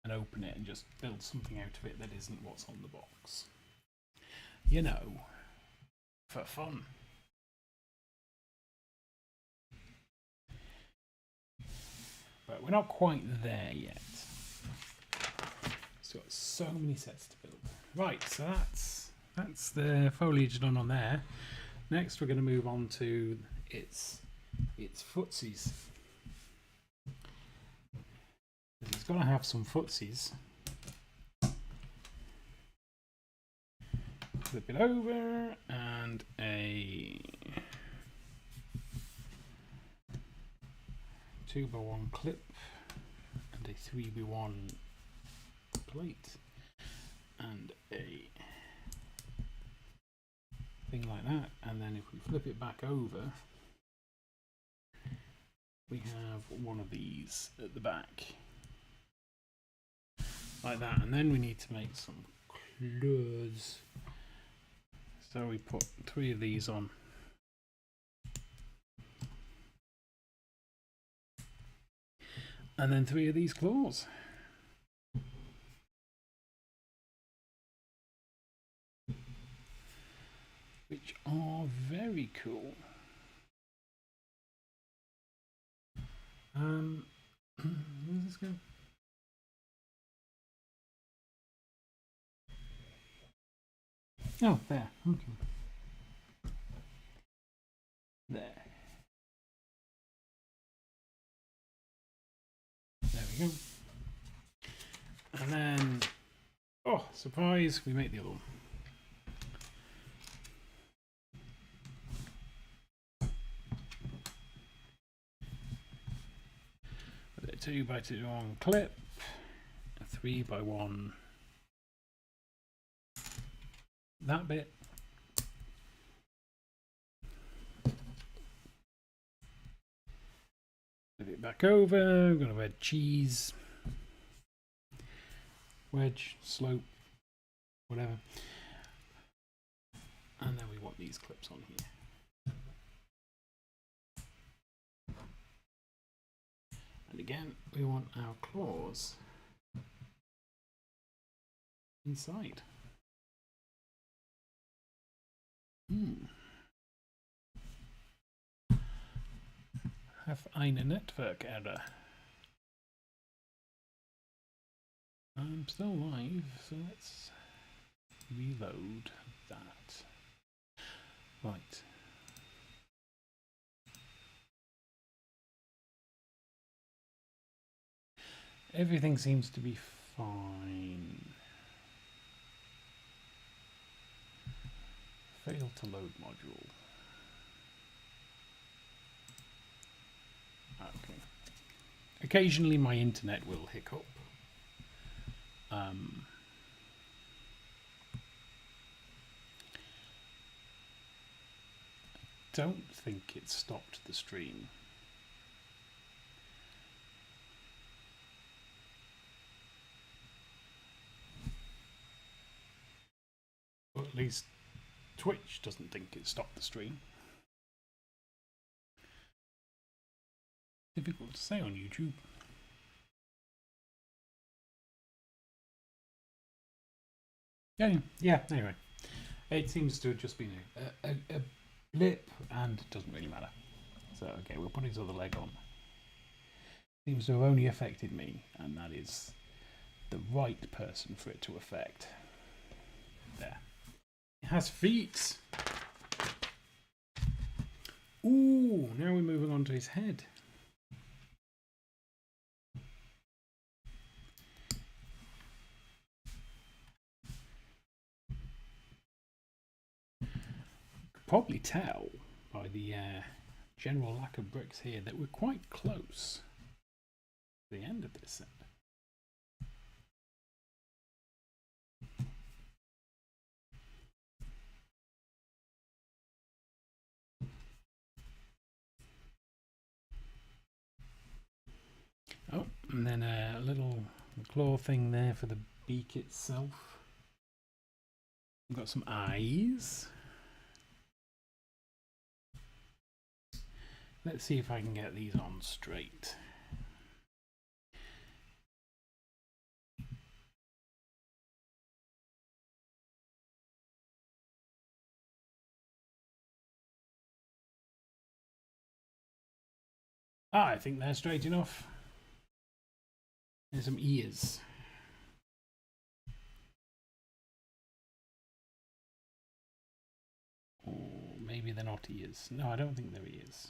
and open it and just build something out of it that isn't what's on the box. You know, for fun. But we're not quite there yet. It's got so many sets to build. Right, so that's the foliage done on there. Next we're going to move on to its footsies. It's got to have some footsies. flip it over, and a 2x1 clip, and a 3x1 plate, and a thing like that. And then if we flip it back over, we have one of these at the back, like that. And then we need to make some claws. So we put 3 of these on. And then 3 of these claws. Which are very cool. Where's this go? Oh, there. Okay. There. There we go. And then, oh, surprise, we make the other one. With a 2x2 clip, a 3x1, that bit. Flip it back over, I'm going to add cheese, wedge, slope, whatever. And then we want these clips on here. And again, we want our claws inside. Have eine network error. I'm still live, so let's reload that. Right. Everything seems to be fine. Fail to load module. Okay. Occasionally my internet will hiccup. Don't think it stopped the stream. Or at least Twitch doesn't think it stopped the stream. Difficult to say on YouTube. Yeah, anyway. It seems to have just been a blip, and it doesn't really matter. So, okay, we'll put his other leg on. Seems to have only affected me, and that is the right person for it to affect. There. It has feet! Ooh, now we're moving on to his head. Probably tell by the general lack of bricks here that we're quite close to the end of this set. Oh, and then a little claw thing there for the beak itself. We've got some eyes. Let's see if I can get these on straight. Ah, I think they're straight enough. There's some ears. Or maybe they're not ears. No, I don't think they're ears.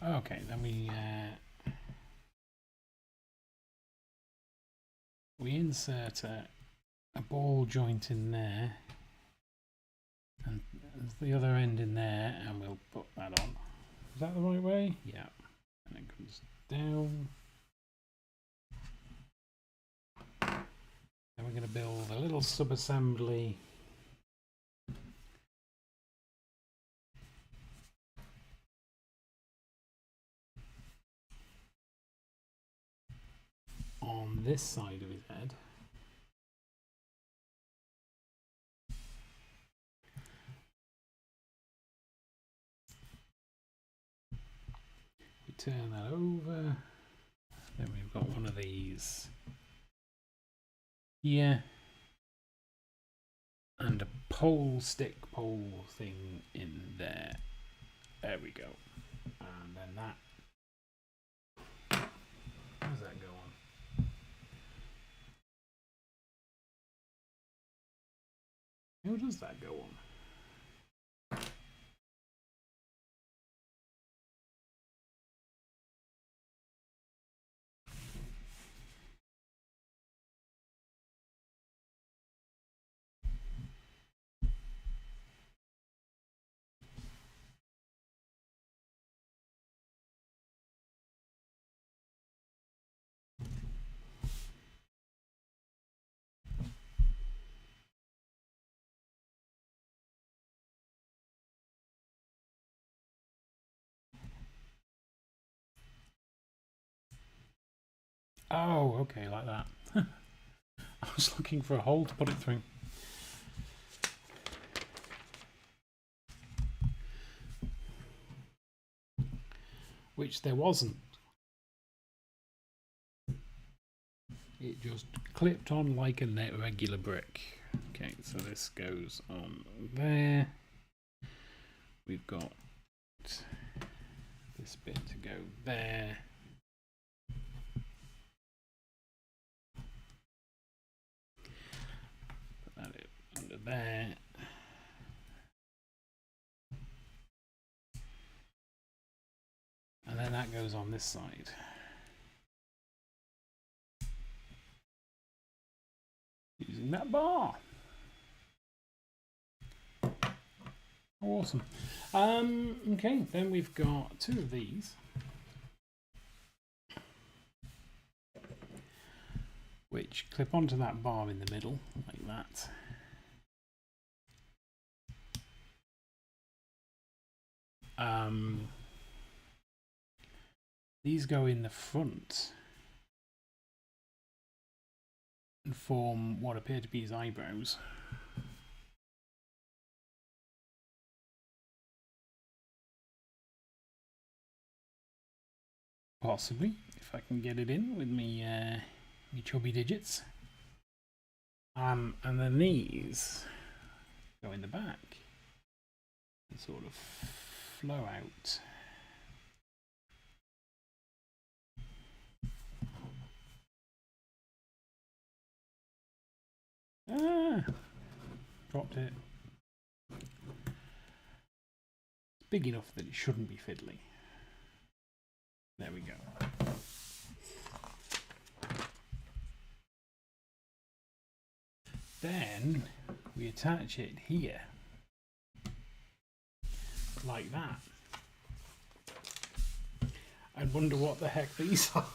Okay, then we we insert a ball joint in there and the other end in there, and we'll put that on. Is that the right way? Yeah. And it comes down. And we're going to build a little sub-assembly on this side of his head. We turn that over. Then we've got one of these here. And a pole thing in there. There we go. And then that. How does that go on? How does that go on? Oh, okay, like that. I was looking for a hole to put it through. Which there wasn't. It just clipped on like a regular brick. Okay, so this goes on there. We've got this bit to go there. Put that under there. And then that goes on this side. Using that bar. Awesome. Okay, then we've got two of these. Which clip onto that bar in the middle, like that. These go in the front and form what appear to be his eyebrows. Possibly, if I can get it in with me, me chubby digits. And then these go in the back and sort of flow out. Dropped it. It's big enough that it shouldn't be fiddly. There we go. Then we attach it here, like that. I wonder what the heck these are.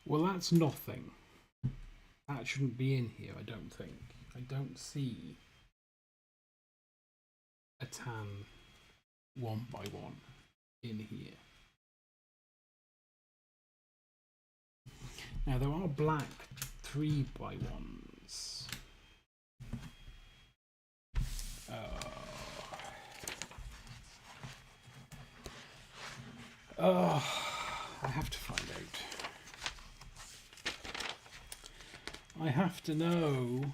Well, that's nothing. That shouldn't be in here, I don't think. I don't see a tan 1x1 in here. Now there are black 3x1s. I have to find out. I have to know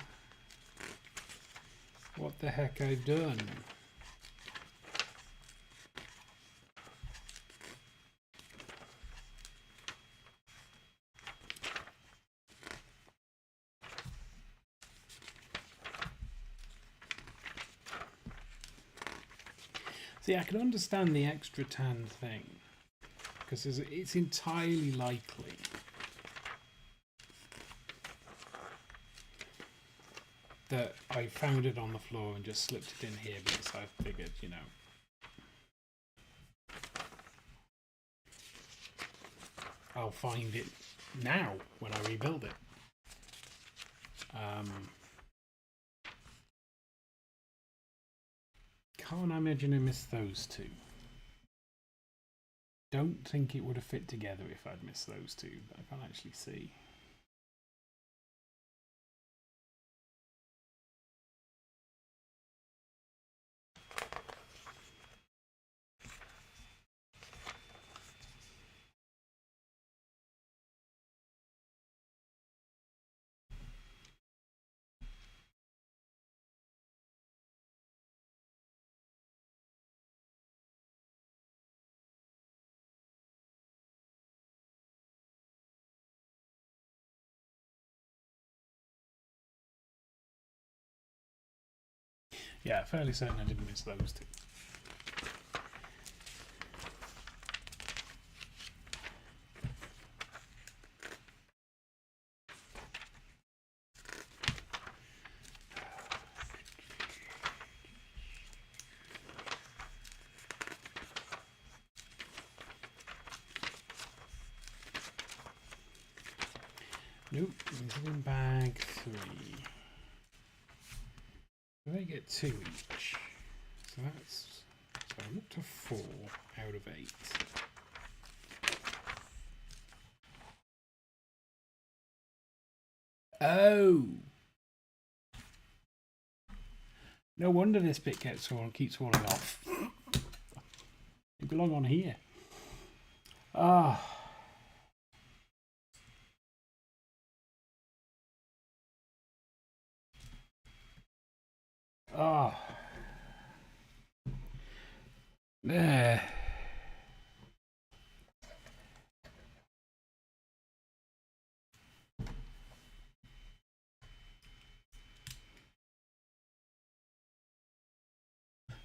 what the heck I've done. See, I can understand the extra tan thing, because it's entirely likely that I found it on the floor and just slipped it in here because I figured, you know. I'll find it now when I rebuild it. Can't imagine I missed those two. Don't think it would have fit together if I'd missed those two, but I can't actually see. Yeah, fairly certain I didn't miss those two. Nope, this is in bag 3. They get 2 each. So I'm up to 4 out of 8. Oh! No wonder this bit keeps falling off. You belong on here. Ah. Ah. There.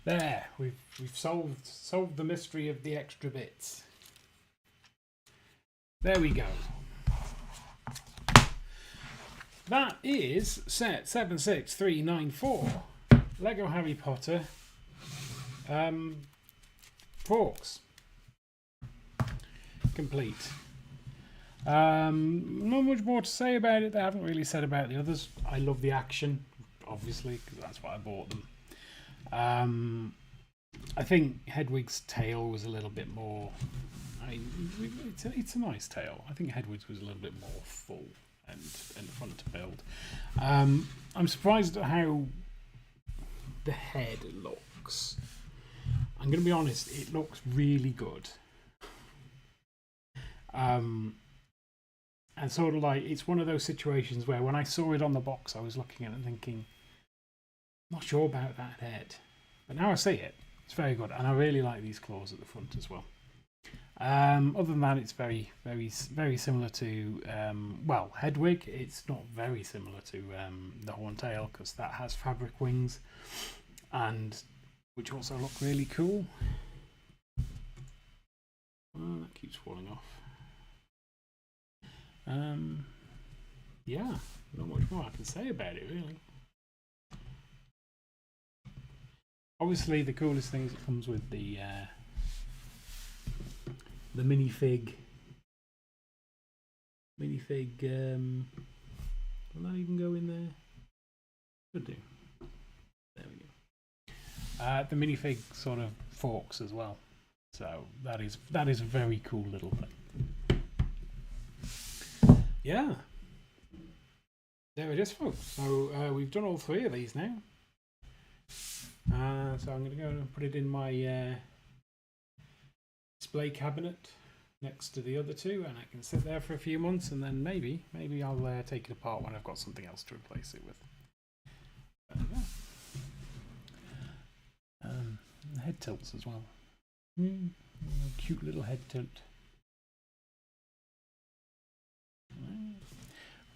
There, we've solved the mystery of the extra bits. There we go. That is set 76394. Lego Harry Potter. Fawkes. Complete. Not much more to say about it. They haven't really said about the others. I love the action, obviously, because that's why I bought them. I think Hedwig's tail was a little bit more. I mean, it's a nice tail. I think Hedwig's was a little bit more full and fun to build. I'm surprised at how the head looks. I'm going to be honest, it looks really good. And sort of like, it's one of those situations where when I saw it on the box, I was looking at it and thinking, not sure about that head. But now I see it, it's very good. And I really like these claws at the front as well. Other than that, it's very, very, very similar to, well, Hedwig. It's not very similar to the Horntail, because that has fabric wings, and which also look really cool. Oh, that keeps falling off. Yeah, not much more I can say about it, really. Obviously, the coolest thing is it comes with the minifig. Minifig. Will that even go in there? Could do. There we go. The minifig sort of Fawkes as well. So that is a very cool little thing. Yeah. There it is, folks. So we've done all 3 of these now. So I'm going to go and put it in my display cabinet next to the other two, and I can sit there for a few months, and then maybe I'll take it apart when I've got something else to replace it with. Yeah. Head tilts as well. Cute little head tilt.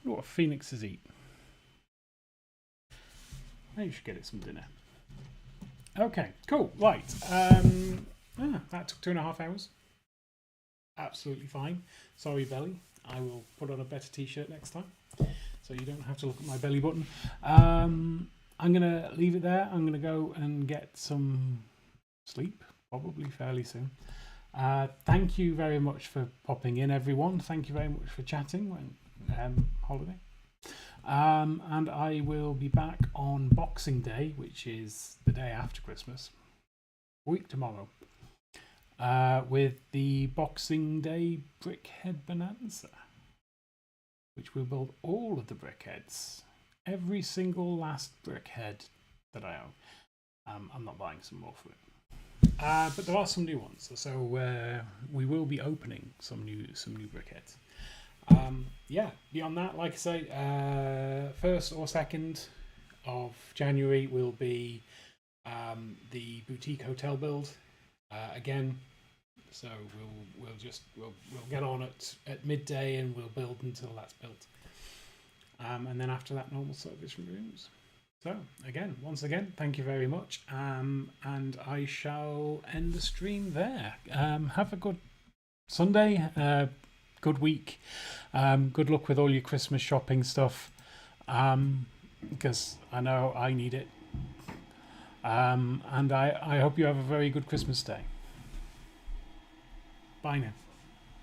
What phoenixes eat. Maybe you should get it some dinner. Okay, cool. Right. That took 2.5 hours. Absolutely fine. Sorry, belly. I will put on a better t-shirt next time, so you don't have to look at my belly button. I'm going to leave it there. I'm going to go and get some sleep, probably fairly soon. Thank you very much for popping in, everyone. Thank you very much for chatting when holiday. And I will be back on Boxing Day, which is the day after Christmas, a week tomorrow, with the Boxing Day Brickhead Bonanza, which will build all of the brickheads, every single last brickhead that I own. I'm not buying some more for it. But there are some new ones, so we will be opening some new brickheads. Yeah, beyond that, like I say, 1st or 2nd of January will be the boutique hotel build again. So we'll get on at midday and we'll build until that's built, and then after that, normal service rooms. So again, once again, thank you very much, and I shall end the stream there. Have a good Sunday, good week, good luck with all your Christmas shopping stuff, because I know I need it, and I hope you have a very good Christmas day. Bye now.